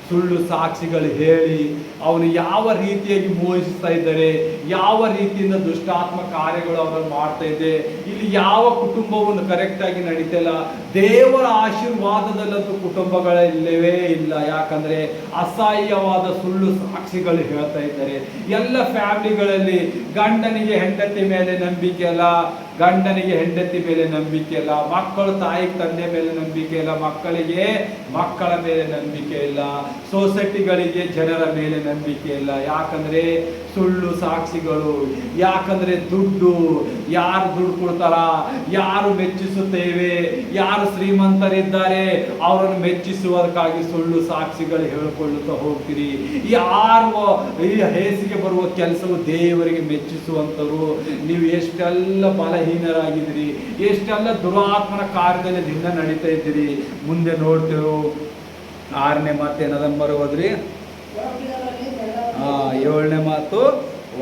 ಸುಳ್ಳು ಸಾಕ್ಷಿಗಳು ಹೇಳಿ ಅವನು ಯಾವ ರೀತಿಯಾಗಿ ಮೋಹಿಸ್ತಾ ಇದ್ದಾರೆ, ಯಾವ ರೀತಿಯಿಂದ ದುಷ್ಟಾತ್ಮ ಕಾರ್ಯಗಳು ಅವರನ್ನು ಮಾಡ್ತಾ ಇದೆ. ಇಲ್ಲಿ ಯಾವ ಕುಟುಂಬವನ್ನು ಕರೆಕ್ಟಾಗಿ ನಡೀತಿಲ್ಲ. ದೇವರ ಆಶೀರ್ವಾದದಲ್ಲಂತೂ ಕುಟುಂಬಗಳಿಲ್ಲವೇ ಇಲ್ಲ. ಯಾಕಂದ್ರೆ ಅಸಹ್ಯವಾದ ಸುಳ್ಳು ಸಾಕ್ಷಿಗಳು ಹೇಳ್ತಾ ಇದ್ದಾರೆ. ಎಲ್ಲ ಫ್ಯಾಮಿಲಿಗಳಲ್ಲಿ ಗಂಡನಿಗೆ ಹೆಂಡತಿ ಮೇಲೆ ನಂಬಿಕೆ ಇಲ್ಲ, ಗಂಡನಿಗೆ ಹೆಂಡತಿ ಮೇಲೆ ನಂಬಿಕೆ ಇಲ್ಲ, ಮಕ್ಕಳು ತಾಯಿ ತಂದೆ ಮೇಲೆ ನಂಬಿಕೆ ಇಲ್ಲ, ಮಕ್ಕಳಿಗೆ ಮಕ್ಕಳ ಮೇಲೆ ನಂಬಿಕೆ ಇಲ್ಲ, ಸೊಸೈಟಿಗಳಿಗೆ ಜನರ ಮೇಲೆ ನಂಬಿಕೆ ಇಲ್ಲ. ಯಾಕಂದ್ರೆ ಸುಳ್ಳು ಸಾಕ್ಷಿಗಳು. ಯಾಕಂದ್ರೆ ದುಡ್ಡು, ಯಾರು ದುಡ್ಡು ಕೊಡ್ತಾರ, ಯಾರು ಮೆಚ್ಚಿಸುತ್ತೇವೆ, ಯಾರು ಶ್ರೀಮಂತರಿದ್ದಾರೆ ಅವರನ್ನು ಮೆಚ್ಚಿಸುವುದಕ್ಕಾಗಿ ಸುಳ್ಳು ಸಾಕ್ಷಿಗಳು ಹೇಳಿಕೊಳ್ಳುತ್ತಾ ಹೋಗ್ತೀರಿ. ಈ ಹೇಸಿಗೆ ಬರುವ ಕೆಲಸವು ದೇವರಿಗೆ ಮೆಚ್ಚಿಸುವಂಥರು. ನೀವು ಎಷ್ಟೆಲ್ಲ ಬಲಹೀನರಾಗಿದ್ದೀರಿ, ಎಷ್ಟೆಲ್ಲ ದುರಾತ್ಮನ ಕಾರ್ಯದಲ್ಲಿ ದಿನ ನಡೀತಾ ಇದ್ದೀರಿ. ಮುಂದೆ ನೋಡ್ತೇವೆ 6ನೇ ಮಾತು ಏನದಂಬರು ಹೋದ್ರಿ. 7ನೇ ಮಾತು,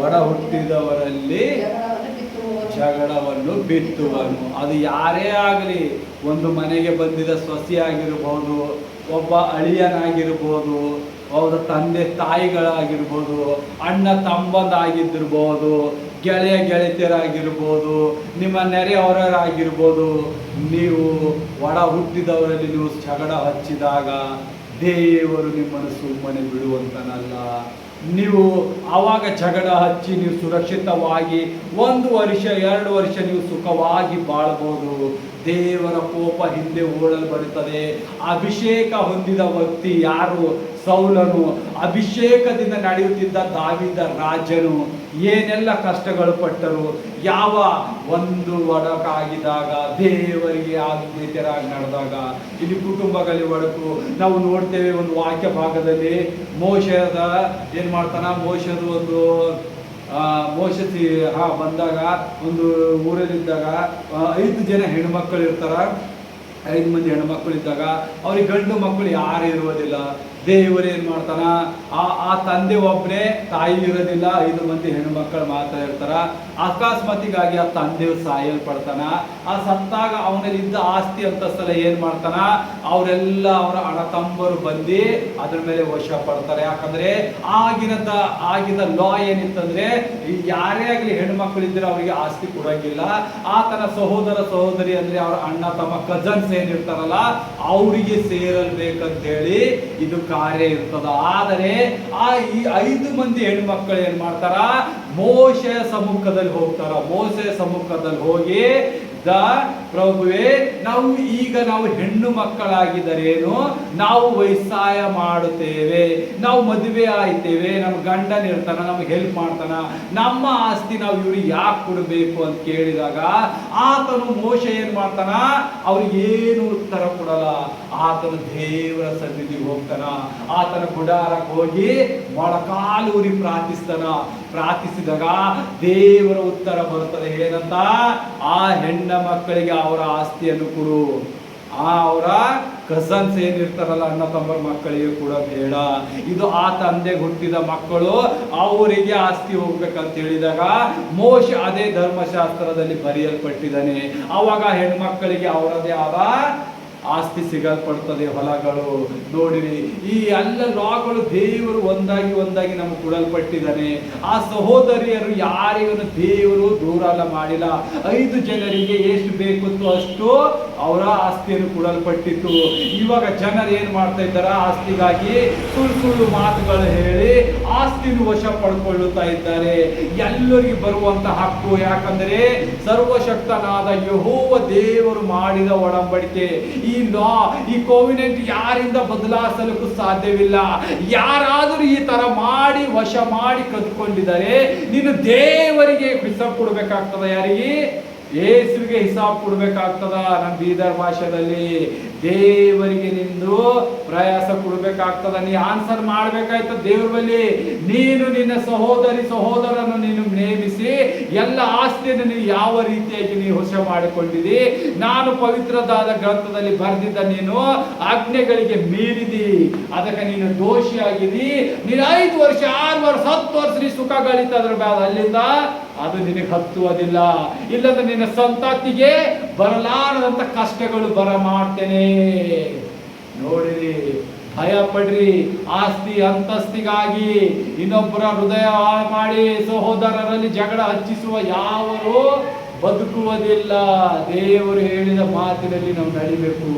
ಒಡ ಹುಟ್ಟಿದವರಲ್ಲಿ ಜಗಳವನ್ನು ಬಿತ್ತುವನು. ಅದು ಯಾರೇ ಆಗಲಿ, ಒಂದು ಮನೆಗೆ ಬಂದಿದ ಸೊಸೆ ಆಗಿರ್ಬೋದು, ಒಬ್ಬ ಅಳಿಯನಾಗಿರ್ಬೋದು, ಅವರ ತಂದೆ ತಾಯಿಗಳಾಗಿರ್ಬೋದು, ಅಣ್ಣ ತಮ್ಮಂದಾಗಿದ್ದಿರ್ಬೋದು, ಗೆಳೆಯ ಗೆಳತಿಯರಾಗಿರ್ಬೋದು, ನಿಮ್ಮ ನೆರೆಯವರಾಗಿರ್ಬೋದು, ನೀವು ಒಡ ಹುಟ್ಟಿದವರಲ್ಲಿ ನೀವು ಜಗಳ ಹಚ್ಚಿದಾಗ ದೇವರು ನಿಮ್ಮನ್ನು ಸುಮ್ಮನೆ ಬಿಡುವಂತನಲ್ಲ. ನೀವು ಆವಾಗ ಜಗಳ ಹಚ್ಚಿ ನೀವು ಸುರಕ್ಷಿತವಾಗಿ 1 ವರ್ಷ 2 ವರ್ಷ ನೀವು ಸುಖವಾಗಿ ಬಾಳಬಹುದು. ದೇವರ ಕೋಪ ಹಿಂದೆ ಓಡಲು ಬರುತ್ತದೆ. ಅಭಿಷೇಕ ಹೊಂದಿದ ವ್ಯಕ್ತಿ ಯಾರು? ಸೌಲನು. ಅಭಿಷೇಕದಿಂದ ನಡೆಯುತ್ತಿದ್ದ ದಾವೀದ ರಾಜನು ಏನೆಲ್ಲ ಕಷ್ಟಗಳು ಪಟ್ಟರು. ಯಾವ ಒಂದು ಒಡಕಾಗಿದಾಗ ದೇವರಿಗೆ ಆಜ್ಞೆತರಾಗಿ ನಡೆದಾಗ ಇಲ್ಲಿ ಕುಟುಂಬಗಳಲ್ಲಿ ಒಡಕು ನಾವು ನೋಡ್ತೇವೆ. ಒಂದು ವಾಕ್ಯ ಭಾಗದಲ್ಲಿ ಮೋಶದ ಏನ್ ಮಾಡ್ತಾನ, ಮೋಶದು ಒಂದು ಮೋಶತಿ ಬಂದಾಗ ಒಂದು ಊರಲ್ಲಿದ್ದಾಗ 5 ಜನ ಹೆಣ್ಮಕ್ಳು ಇರ್ತಾರ. 5 ಮಂದಿ ಹೆಣ್ಮಕ್ಳು ಇದ್ದಾಗ ಅವ್ರಿಗೆ ಗಂಡು ಮಕ್ಕಳು ಯಾರು ಇರುವುದಿಲ್ಲ. ದೇವರು ಏನ್ ಮಾಡ್ತಾನ, ಆ ತಂದೆ ಒಬ್ಬನೇ, ತಾಯಿ ಇರೋದಿಲ್ಲ, 5 ಮಂದಿ ಹೆಣ್ಮಕ್ಳು ಮಾತ್ರ ಇರ್ತಾರ. ಅಕಸ್ಮಾತಿಗಾಗಿ ಆ ತಂದೆಯು ಸಾಯಲ್ಪಡ್ತಾನ. ಆ ಸತ್ತಾಗ ಅವನಲ್ಲಿದ್ದ ಆಸ್ತಿ ಅಂತಸ್ತೆಲ್ಲ ಏನ್ ಮಾಡ್ತಾನ, ಅವರೆಲ್ಲ ಅವರ ಅಣ್ಣ ತಮ್ಮರು ಬಂದು ಅದ್ರ ಮೇಲೆ ವಶ ಪಡ್ತಾರೆ. ಯಾಕಂದ್ರೆ ಆಗಿದ ಲಾ ಏನಿತ್ತಂದ್ರೆ, ಯಾರೇ ಆಗ್ಲಿ ಹೆಣ್ಮಕ್ಳು ಇದ್ರೆ ಅವರಿಗೆ ಆಸ್ತಿ ಕೊಡಂಗಿಲ್ಲ. ಆತನ ಸಹೋದರ ಸಹೋದರಿ ಅಂದ್ರೆ ಅವರ ಅಣ್ಣ ತಮ್ಮ ಕಜನ್ಸ್ ಏನಿರ್ತಾರಲ್ಲ ಅವರಿಗೆ ಸೇರಲ್ಬೇಕಂತ ಹೇಳಿ ಇದು ಕಾರ್ಯ ಇರ್ತದ. ಆದರೆ ಈ 5 ಮಂದಿ ಹೆಣ್ಮಕ್ಳು ಏನ್ ಮಾಡ್ತಾರ, ಮೋಶೆಯ ಸಮ್ಮುಖದಲ್ಲಿ ಹೋಗ್ತಾರ. ಮೋಶೆಯ ಸಮ್ಮುಖದಲ್ಲಿ ಹೋಗಿ, ಪ್ರಭುವೇ, ನಾವು ಹೆಣ್ಣು ಮಕ್ಕಳಾಗಿದ್ದರೇನು, ನಾವು ವಯಸ್ಸಾಯ ಮಾಡುತ್ತೇವೆ, ನಾವು ಮದುವೆ ಆಯ್ತೇವೆ, ನಮ್ಮ ಗಂಡನ ಇರ್ತಾನ, ನಮ್ಗೆ ಹೆಲ್ಪ್ ಮಾಡ್ತಾನ, ನಮ್ಮ ಆಸ್ತಿ ನಾವು ಇವ್ರಿಗೆ ಯಾಕೆ ಕೊಡಬೇಕು ಅಂತ ಕೇಳಿದಾಗ ಆತನು ಮೋಶೆ ಏನ್ ಮಾಡ್ತಾನ, ಅವ್ರಿಗೆ ಏನು ಉತ್ತರ ಕೊಡಲ್ಲ. ಆತನು ದೇವರ ಸನ್ನಿಧಿಗೆ ಹೋಗ್ತಾನ. ಆತನ ಗುಡಾರಕ್ಕೆ ಹೋಗಿ ಮೊಳಕಾಲೂರಿ ಪ್ರಾರ್ಥಿಸಿದಾಗ ದೇವರ ಉತ್ತರ ಬರುತ್ತದೆ. ಏನಂತ, ಆ ಹೆಣ್ಣ ಮಕ್ಕಳಿಗೆ ಅವರ ಆಸ್ತಿಯನ್ನು ಕೊಡು, ಅವರ ಕಸನ್ಸ್ ಏನಿರ್ತಾರಲ್ಲ ಅಣ್ಣ ತಮ್ಮರ ಮಕ್ಕಳಿಗೆ ಕೂಡ ಬೇಡ. ಇದು ಆ ತಂದೆಗೆ ಹುಟ್ಟಿದ ಮಕ್ಕಳು, ಅವರಿಗೆ ಆಸ್ತಿ ಹೋಗ್ಬೇಕಂತ ಹೇಳಿದಾಗ ಮೋಶೆ ಅದೇ ಧರ್ಮಶಾಸ್ತ್ರದಲ್ಲಿ ಬರೆಯಲ್ಪಟ್ಟಿದ್ದಾನೆ. ಅವಾಗ ಹೆಣ್ಮಕ್ಕಳಿಗೆ ಅವರದೇ ಆದ ಆಸ್ತಿ ಸಿಗಲ್ಪಡ್ತದೆ, ಹೊಲಗಳು. ನೋಡಿರಿ, ಈ ಎಲ್ಲ ಲಾಗಳು ದೇವರು ಒಂದಾಗಿ ನಮಗೆ ಕೊಡಲ್ಪಟ್ಟಿದ್ದಾನೆ. ಆ ಸಹೋದರಿಯರು ಯಾರಿಗೂ ದೇವರು ದೂರ ಮಾಡಿಲ್ಲ. 5 ಜನರಿಗೆ ಎಷ್ಟು ಬೇಕಿತ್ತು ಅಷ್ಟು ಅವರ ಆಸ್ತಿಯನ್ನು ಕೊಡಲ್ಪಟ್ಟಿತ್ತು. ಇವಾಗ ಜನರು ಏನ್ ಮಾಡ್ತಾ ಇದ್ದಾರೆ, ಆಸ್ತಿಗಾಗಿ ಸುಳ್ಳು ಮಾತುಗಳು ಹೇಳಿ ಆಸ್ತಿಯನ್ನು ವಶ ಪಡ್ಕೊಳ್ಳುತ್ತಾ ಇದ್ದಾರೆ. ಎಲ್ಲರಿಗೆ ಬರುವಂತ ಹಕ್ಕು, ಯಾಕಂದ್ರೆ ಸರ್ವಶಕ್ತನಾದ ಯೆಹೋವ ದೇವರು ಮಾಡಿದ ಒಡಂಬಡಿಕೆ. ಈ ಕೋವಿನೆಂಟ್ ಯಾರಿಂದ ಬದಲಾಯಿಸಲಿಕ್ಕೂ ಸಾಧ್ಯವಿಲ್ಲ. ಯಾರಾದರೂ ಈ ತರ ಮಾಡಿ ವಶ ಮಾಡಿ ಕದ್ಕೊಂಡಿದ್ದಾರೆ, ನೀನು ದೇವರಿಗೆ ಹಿಸಾಬ್ ಕೊಡ್ಬೇಕಾಗ್ತದ. ಯಾರಿಗೆ? ಯೇಸುವಿಗೆ ಹಿಸಾಬ್ ಕೊಡ್ಬೇಕಾಗ್ತದ. ನಮ್ಮ ಬೀದರ್ ಭಾಷೆಯಲ್ಲಿ ದೇವರಿಗೆ ನಿಂದು ಪ್ರಯಾಸ ಕೊಡ್ಬೇಕಾಗ್ತದ. ನೀ ಆನ್ಸರ್ ಮಾಡ್ಬೇಕಾಯ್ತದ ದೇವ್ರ ಬಳಿ. ನೀನು ನಿನ್ನ ಸಹೋದರನ್ನು ನೀನು ನೇಮಿಸಿ ಎಲ್ಲ ಆಸ್ತಿಯನ್ನು ನೀನು ಯಾವ ರೀತಿಯಾಗಿ ನೀನು ವಶ ಮಾಡಿಕೊಂಡಿದಿ, ನಾನು ಪವಿತ್ರದಾದ ಗ್ರಂಥದಲ್ಲಿ ಬರೆದಿದ್ದ ನೀನು ಆಜ್ಞೆಗಳಿಗೆ ಮೀರಿದಿ, ಅದಕ್ಕೆ ನೀನು ದೋಷಿಯಾಗಿದಿ. ನೀನು 5 ವರ್ಷ 6 ವರ್ಷ 10 ವರ್ಷ ನೀ ಸುಖ ಗಳಿತಾದ್ರ ಅಲ್ಲಿಂದ ಅದು ನಿನಗೆ ಹತ್ತುವುದಿಲ್ಲ. ಇಲ್ಲದ ನಿನ್ನ ಸಂತತಿಗೆ ಬರಲಾರದಂತ ಕಷ್ಟಗಳು ಮಾಡ್ತೇನೆ. ನೋಡಿರಿ, ಭಯ ಪಡ್ರಿ. ಆಸ್ತಿ ಅಂತಸ್ತಿಗಾಗಿ ಇನ್ನೊಬ್ಬರ ಹೃದಯ ಮಾಡಿ ಸಹೋದರರಲ್ಲಿ ಜಗಳ ಹಚ್ಚಿಸುವ ಯಾವರು ಬದುಕುವುದಿಲ್ಲ. ದೇವರು ಹೇಳಿದ ಮಾತಿನಲ್ಲಿ ನಾವು ನಡಿಬೇಕು.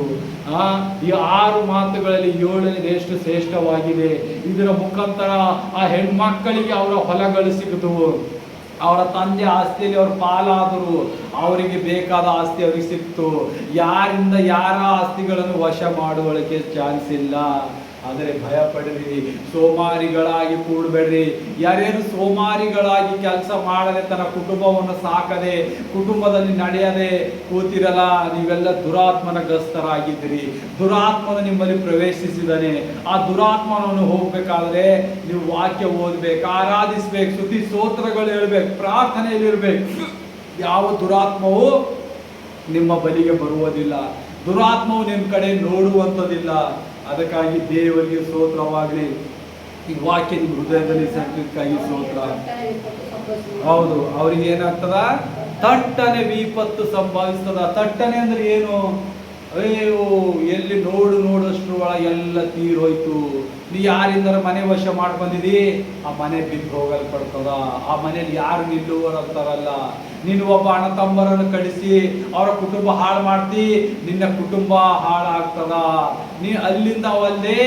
ಈ 6 ಮಾತುಗಳಲ್ಲಿ 7ನೇದು ಎಷ್ಟು ಶ್ರೇಷ್ಠವಾಗಿದೆ. ಇದರ ಮುಖಾಂತರ ಆ ಹೆಣ್ಮಕ್ಕಳಿಗೆ ಅವರ ಹೊಲಗಳು ಸಿಗುತ್ತವು, ಅವರ ತಂದೆ ಆಸ್ತಿಯಲ್ಲಿ ಅವ್ರ ಪಾಲಾದರು, ಅವರಿಗೆ ಬೇಕಾದ ಆಸ್ತಿ ಅವ್ರಿಗೆ ಸಿಕ್ತು. ಯಾರಿಂದ ಯಾರ ಆಸ್ತಿಗಳನ್ನು ವಶ ಮಾಡುವಳಿಕೆ ಚಾನ್ಸ್ ಇಲ್ಲ. ಆದರೆ ಭಯ ಪಡ್ರಿ, ಸೋಮಾರಿಗಳಾಗಿ ಕೂಡಬೇಡ್ರಿ. ಯಾರ್ಯಾರು ಸೋಮಾರಿಗಳಾಗಿ ಕೆಲಸ ಮಾಡದೆ, ತನ್ನ ಕುಟುಂಬವನ್ನು ಸಾಕದೆ, ಕುಟುಂಬದಲ್ಲಿ ನಡೆಯದೆ ಕೂತಿರಲ್ಲ, ನೀವೆಲ್ಲ ದುರಾತ್ಮನ ಗ್ರಸ್ತರಾಗಿದ್ದೀರಿ. ದುರಾತ್ಮನ ನಿಮ್ಮಲ್ಲಿ ಪ್ರವೇಶಿಸಿದಾನೆ. ಆ ದುರಾತ್ಮನನ್ನು ಹೋಗ್ಬೇಕಾದ್ರೆ ನೀವು ವಾಕ್ಯ ಓದ್ಬೇಕು, ಆರಾಧಿಸ್ಬೇಕು, ಸ್ತುತಿ ಸ್ತೋತ್ರಗಳು ಹೇಳ್ಬೇಕು, ಪ್ರಾರ್ಥನೆಯಲ್ಲಿ ಇರ್ಬೇಕು. ಯಾವ ದುರಾತ್ಮವು ನಿಮ್ಮ ಬಲಿಗೆ ಬರುವುದಿಲ್ಲ, ದುರಾತ್ಮವು ನಿಮ್ಮ ಕಡೆ ನೋಡುವಂಥದ್ದಿಲ್ಲ. ಅದಕ್ಕಾಗಿ ದೇವರಿಗೆ ಸ್ತೋತ್ರವಾಗಲಿ. ಈ ವಾಕ್ಯ ನಿಮ್ಮ ಹೃದಯದಲ್ಲಿ ಸಂಕಟಕ್ಕಾಗಿ ಸ್ತೋತ್ರ. ಹೌದು, ಅವ್ರಿಗೆ ಏನಾಗ್ತದ, ತಟ್ಟನೆ ವಿಪತ್ತು ಸಂಭವಿಸ್ತದ. ತಟ್ಟನೆ ಅಂದ್ರೆ ಏನು? ಅಯ್ಯೋ, ಎಲ್ಲಿ ನೋಡಷ್ಟು ಒಳಗೆ ಎಲ್ಲ ತೀರೋಯ್ತು. ನೀ ಯಾರಿಂದರ ಮನೆ ವಶ ಮಾಡ್ಕೊಂಡಿದಿ, ಆ ಮನೆ ಬಿದ್ದು ಹೋಗಲ್ಪಡ್ತದ. ಆ ಮನೇಲಿ ಯಾರು ನಿಲ್ಲುವರಂತಾರಲ್ಲ. ನೀನು ಒಬ್ಬ ಅಣ್ಣ ತಮ್ಮರನ್ನು ಕಳಿಸಿ ಅವರ ಕುಟುಂಬ ಹಾಳು ಮಾಡ್ತಿ, ನಿನ್ನ ಕುಟುಂಬ ಹಾಳಾಗ್ತದ. ನೀ ಅಲ್ಲಿಂದ ಅವಲ್ಲೇ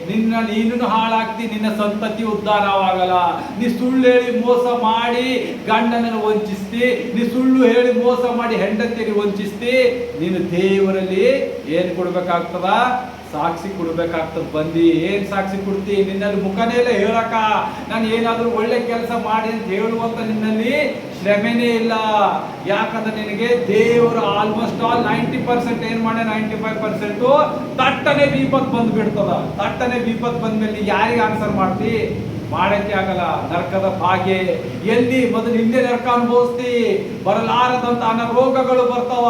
ನೀನು ಹಾಳಾಗ್ತಿ, ನಿನ್ನ ಸಂತತಿ ಉದ್ಧಾರವಾಗಲ್ಲ. ನೀ ಸುಳ್ಳು ಹೇಳಿ ಮೋಸ ಮಾಡಿ ಗಂಡನನ್ನು ವಂಚಿಸ್ತಿ, ನೀ ಸುಳ್ಳು ಹೇಳಿ ಮೋಸ ಮಾಡಿ ಹೆಂಡತಿಗೆ ವಂಚಿಸ್ತಿ. ನೀನು ದೇವರಲ್ಲಿ ಏನ್ ಕೊಡ್ಬೇಕಾಗ್ತದ? ಸಾಕ್ಷಿ ಕೊಡ್ಬೇಕಾಗ್ತದ. ಬಂದು ಏನ್ ಸಾಕ್ಷಿ ಕೊಡ್ತಿ? ನಿನ್ನಲ್ಲಿ ಮುಖನೇ ಹೇಳಕ, ನಾನು ಏನಾದ್ರೂ ಒಳ್ಳೆ ಕೆಲಸ ಮಾಡಿ ಅಂತ ಹೇಳುವಂತ ನಿನ್ನಲ್ಲಿ ಶ್ರಮೆನೇ ಇಲ್ಲ. ಯಾಕಂದ್ರೆ ನಿನಗೆ ದೇವರು ಆಲ್ಮೋಸ್ಟ್ ಆಲ್ 90% ಏನ್ ಮಾಡ, 95% ತಟ್ಟನೆ ವಿಪತ್ತು ಬಂದ್ಬಿಡ್ತದ. ತಟ್ಟನೆ ವಿಪತ್ತು ಬಂದ್ಮೇಲೆ ಯಾರಿಗೆ ಆನ್ಸರ್ ಮಾಡ್ತಿ? ಮಾಡಕ್ಕೆ ಆಗಲ್ಲ. ನರಕದ ಭಾಗ್ಯ ಎಲ್ಲಿ ಮೊದಲು ಹಿಂದೆ ನರಕ ಅನುಭವಿಸ್ತಿ, ಬರಲಾರದಂತ ಅನಾರೋಗಗಳು ಬರ್ತಾವ,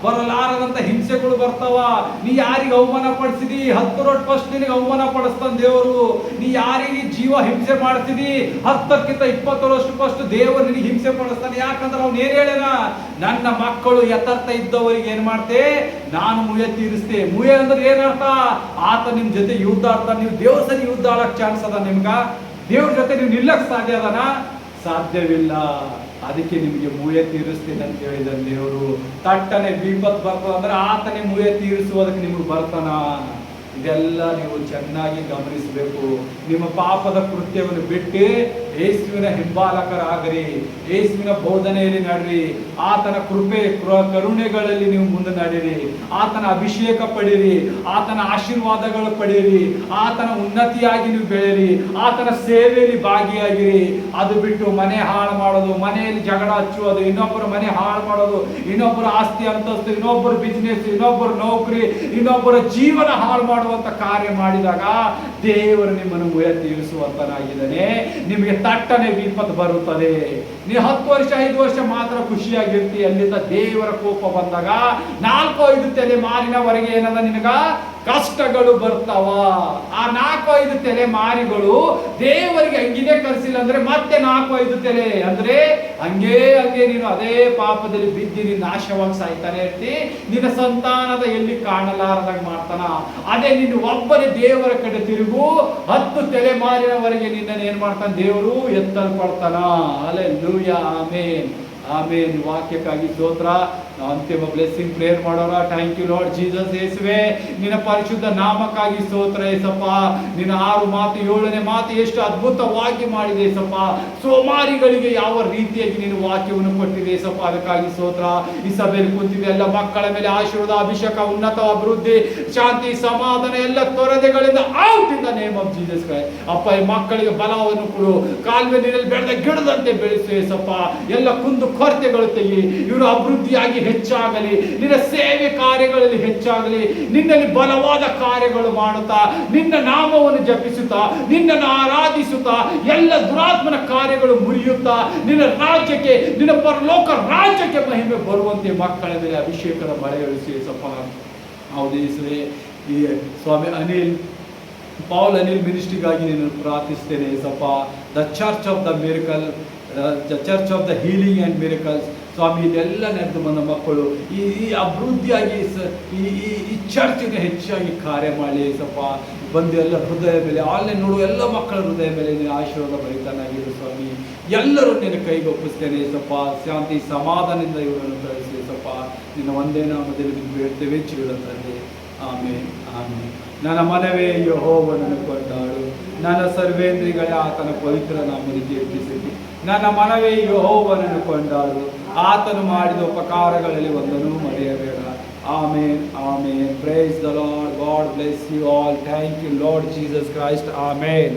ಬರಲಾರದಂತ ಹಿಂಸೆಗಳು ಬರ್ತಾವ. ನೀ ಯಾರಿಗೆ ಅವಮಾನ ಪಡಿಸಿದಿ 10 ರೊಟ್ಟು ಫಸ್ಟ್ ನಿನಗೆ ಅವಮಾನ ಪಡಿಸ್ತಾನ ದೇವರು. ನೀ ಯಾರಿಗೆ ಜೀವ ಹಿಂಸೆ ಮಾಡ್ತಿದಿ 10ಕ್ಕಿಂತ 20 ರಷ್ಟು ಫಸ್ಟ್ ದೇವರು ನಿನಗೆ ಹಿಂಸೆ ಪಡಿಸ್ತಾನೆ. ಯಾಕಂದ್ರೆ ಅವ್ನು ಏನ್ ಹೇಳ್ಯಾನ, ನನ್ನ ಮಕ್ಕಳು ಯಥಾರ್ಥ ಇದ್ದವರಿಗೆ ಏನ್ ಮಾಡ್ತೆ, ನಾನು ಮುಯ ತೀರಿಸ್ತೆ. ಮುಯ ಅಂದ್ರೆ ಏನರ್ಥ, ಆತ ನಿಮ್ ಜೊತೆ ಯುದ್ಧ ಆಡ್ತಾನೆ. ನೀವು ದೇವ್ರ ಸರಿ ಯುದ್ಧ ಆಡಕ್ ಚಾನ್ಸ್ ಅದ ನಿಮ್ಗ? ದೇವ್ರ ಜೊತೆ ನೀವು ನಿಲ್ಲಕ್ ಸಾಧ್ಯ ಅದನ? ಸಾಧ್ಯವಿಲ್ಲ. ಅದಕ್ಕೆ ನಿಮಗೆ ಮುಯ ತೀರಿಸ್ತೀನಿ ಅಂತ ಹೇಳಿದ ದೇವರು. ತಟ್ಟನೆ ವಿಪತ್ತು ಬರ್ತದ ಅಂದ್ರೆ ಆತನೇ ಮುಯ ತೀರಿಸುವುದಕ್ಕೆ ನಿಮ್ಗೆ ಬರ್ತಾನ. ಇದೆಲ್ಲ ನೀವು ಚೆನ್ನಾಗಿ ಗಮನಿಸಬೇಕು. ನಿಮ್ಮ ಪಾಪದ ಕೃತ್ಯವನ್ನು ಬಿಟ್ಟು ಯೇಸುವಿನ ಹಿಂಬಾಲಕರಾಗರಿ, ಯೇಸುವಿನ ಬೋಧನೆಯಲ್ಲಿ ನಡ್ರಿ, ಆತನ ಕೃಪೆ ಕರುಣೆಗಳಲ್ಲಿ ನೀವು ಮುಂದೆ ನಡೀರಿ, ಆತನ ಅಭಿಷೇಕ ಪಡೀರಿ, ಆತನ ಆಶೀರ್ವಾದಗಳು ಪಡೀರಿ, ಆತನ ಉನ್ನತಿಯಾಗಿ ನೀವು ಬೆಳೀರಿ, ಆತನ ಸೇವೆಯಲ್ಲಿ ಭಾಗಿಯಾಗಿರಿ. ಅದು ಬಿಟ್ಟು ಮನೆ ಹಾಳು ಮಾಡೋದು, ಮನೆಯಲ್ಲಿ ಜಗಳ ಹಚ್ಚುವುದು, ಇನ್ನೊಬ್ಬರ ಮನೆ ಹಾಳು ಮಾಡೋದು, ಇನ್ನೊಬ್ಬರ ಆಸ್ತಿ ಅಂತಸ್ತು, ಇನ್ನೊಬ್ಬರ ಬಿಸ್ನೆಸ್, ಇನ್ನೊಬ್ಬರ ನೌಕರಿ, ಇನ್ನೊಬ್ಬರ ಜೀವನ ಹಾಳು ಮಾಡುವಂತ ಕಾರ್ಯ ಮಾಡಿದಾಗ ದೇವರು ನಿಮ್ಮನ್ನು ಮುಯ ತೀರಿಸುವಂತನಾಗಿದ್ದಾನೆ. ನಿಮಗೆ ತಟ್ಟನೆ ವಿಪತ್ತು ಬರುತ್ತದೆ. ನೀವು 10 ವರ್ಷ 5 ವರ್ಷ ಮಾತ್ರ ಖುಷಿಯಾಗಿರ್ತಿ. ಅಲ್ಲಿಂದ ದೇವರ ಕೋಪ ಬಂದಾಗ 4-5 ತಲೆಮಾರಿನವರೆಗೆ ಏನದ ನಿನಗ ಕಷ್ಟಗಳು ಬರ್ತಾವ. ಆ 4-5 ತಲೆಮಾರಿಗಳು ದೇವರಿಗೆ ಅಂಗಿನೇ ಕರೆಸಿಲ್ಲ ಅಂದ್ರೆ ಮತ್ತೆ 4-5 ತಲೆ ಅಂದ್ರೆ ಹಂಗೆ ನೀನು ಅದೇ ಪಾಪದಲ್ಲಿ ಬಿದ್ದಿ ನೀನು ನಾಶವಾಗಿ ಸಾಯ್ತಾನೆ ಇರ್ತಿ. ನಿನ್ನ ಸಂತಾನದ ಎಲ್ಲಿ ಕಾಣಲಾರದಾಗ ಮಾಡ್ತಾನ. ಅದೇ ನೀನು ಒಬ್ಬನೇ ದೇವರ ಕಡೆ ತಿರುಗು, 10 ತಲೆಮಾರಿನವರೆಗೆ ನಿನ್ನನ್ನು ಏನ್ ಮಾಡ್ತಾನೆ ದೇವರು ಎತ್ತಲ್ಪಡ್ತಾನ. ಹಲ್ಲೆಲೂಯಾ, ಆಮೇನ್ ಆಮೇನ್. ವಾಕ್ಯಕ್ಕಾಗಿ ಸ್ತೋತ್ರ. ಅಂತಿಮ ಬ್ಲೆಸ್ಸಿಂಗ್ ಪ್ರೇಯರ್ ಮಾಡೋಣ. Thank you Lord Jesus. ಯೇಸುವೆ, ನಿನ್ನ ಪರಿಶುದ್ಧ ನಾಮಕ್ಕಾಗಿ ಸ್ತೋತ್ರ ಏಸಪ್ಪ. ನಿನ್ನ 6 ಮಾತು 7ನೇ ಮಾತು ಎಷ್ಟು ಅದ್ಭುತವಾಗಿ ಮಾಡಿದೆ ಏಸಪ್ಪ. ಸೋಮಾರಿಗಳಿಗೆ ಯಾವ ರೀತಿಯಾಗಿ ನೀನು ವಾಕ್ಯವನ್ನು ಕೊಟ್ಟಿದೆ ಏಸಪ್ಪ, ಅದಕ್ಕಾಗಿ ಸ್ತೋತ್ರ. ಈ ಸಭೆಯಲ್ಲಿ ಕುಂತಿದೆ ಎಲ್ಲ ಮಕ್ಕಳ ಮೇಲೆ ಆಶೀರ್ವಾದ, ಅಭಿಷೇಕ, ಉನ್ನತ ಅಭಿವೃದ್ಧಿ, ಶಾಂತಿ, ಸಮಾಧಾನ ಎಲ್ಲ ತೊರೆದೆಗಳಿಂದ out in the name of Jesus Christ. ಅಪ್ಪ, ಈ ಮಕ್ಕಳಿಗೆ ಬಲವನ್ನು ಕೊಡು. ಕಾಲುವೆ ನೀರಲ್ಲಿ ಬೆಳೆದ ಗಿಡದಂತೆ ಬೆಳೆಸು ಏಸಪ್ಪ. ಎಲ್ಲ ಕುಂದು ಕೊರತೆಗಳು ತೆಗಿ. ಇವರು ಅಭಿವೃದ್ಧಿಯಾಗಿ ಹೆಚ್ಚಾಗಲಿ, ನಿನ್ನ ಸೇವೆ ಕಾರ್ಯಗಳಲ್ಲಿ ಹೆಚ್ಚಾಗಲಿ, ನಿನ್ನಲ್ಲಿ ಬಲವಾದ ಕಾರ್ಯಗಳು ಮಾಡುತ್ತಾ, ನಿನ್ನ ನಾಮವನ್ನು ಜಪಿಸುತ್ತಾ, ನಿನ್ನನ್ನು ಆರಾಧಿಸುತ್ತಾ, ಎಲ್ಲ ದುರಾತ್ಮನ ಕಾರ್ಯಗಳು ಮುರಿಯುತ್ತಾ, ನಿನ್ನ ರಾಜ್ಯಕ್ಕೆ, ನಿನ್ನ ಪರಲೋಕ ರಾಜ್ಯಕ್ಕೆ ಮಹಿಮೆ ಬರುವಂತೆ ಮಕ್ಕಳ ಮೇಲೆ ಅಭಿಷೇಕದ ಮಳೆ ಇಳಿಸಿ ಸಪ್ಪ. ಹೌದು ಯೇಸುವೇ, ಈ ಸ್ವಾಮಿ ಪೌಲ್ ಅನಿಲ್ ಮಿನಿಸ್ಟ್ರಿಗಾಗಿ ನೀನು ಪ್ರಾರ್ಥಿಸ್ತೇನೆ ಸಪ್ಪ. The church of the miracle, the church of the healing and miracles ಸ್ವಾಮಿ, ಇದೆಲ್ಲ ನಡೆದು ಬಂದ ಮಕ್ಕಳು ಈ ಅಭಿವೃದ್ಧಿಯಾಗಿ ಈ ಚರ್ಚಿಗೆ ಹೆಚ್ಚಾಗಿ ಕಾರ್ಯ ಮಾಡಿ ಸಪ್ಪ. ಬಂದು ಎಲ್ಲ ಹೃದಯ ಮೇಲೆ ಆನ್ಲೈನ್ ನೋಡುವ ಎಲ್ಲ ಮಕ್ಕಳ ಹೃದಯ ಮೇಲೆ ನೀನು ಆಶೀರ್ವಾದ ಬರೀತಾನಾಗಿರು ಸ್ವಾಮಿ. ಎಲ್ಲರೂ ನಿನ್ನ ಕೈಗೊಪ್ಪಿಸ್ತೇನೆ ಸಪ್ಪ. ಶಾಂತಿ ಸಮಾಧಾನದಿಂದ ಇವರನ್ನು ಕಳಿಸಿ ಸಪ್ಪ. ನಿನ್ನ ಒಂದೇ ನಾಮದಲ್ಲಿ ನಿಮ್ಗೆ ಹೇಳ್ತೇವೆ ಚಿರುಳಂತಂದೆ. ಆಮೇಲೆ ಆಮೇಲೆ. ನನ್ನ ಮನವೇ ಯೆಹೋವನನ್ನು ಕೊಂಡಾಡು, ನನ್ನ ಸರ್ವೇಂದ್ರಿಗಳೇ ಆತನ ಪವಿತ್ರ ನಾಮದಲ್ಲಿ ಕೀರ್ತಿಸಿರಿ. ನನ್ನ ಮನವೇ ಯೆಹೋವನನ್ನು ಕೊಂಡಾಡು, ಆತನು ಮಾಡಿದ ಉಪಕಾರಗಳಲ್ಲಿ ಒಂದನ್ನು ಮರೆಯಬೇಡ. Amen amen. Praise the Lord. God bless you all. Thank you Lord Jesus Christ. Amen.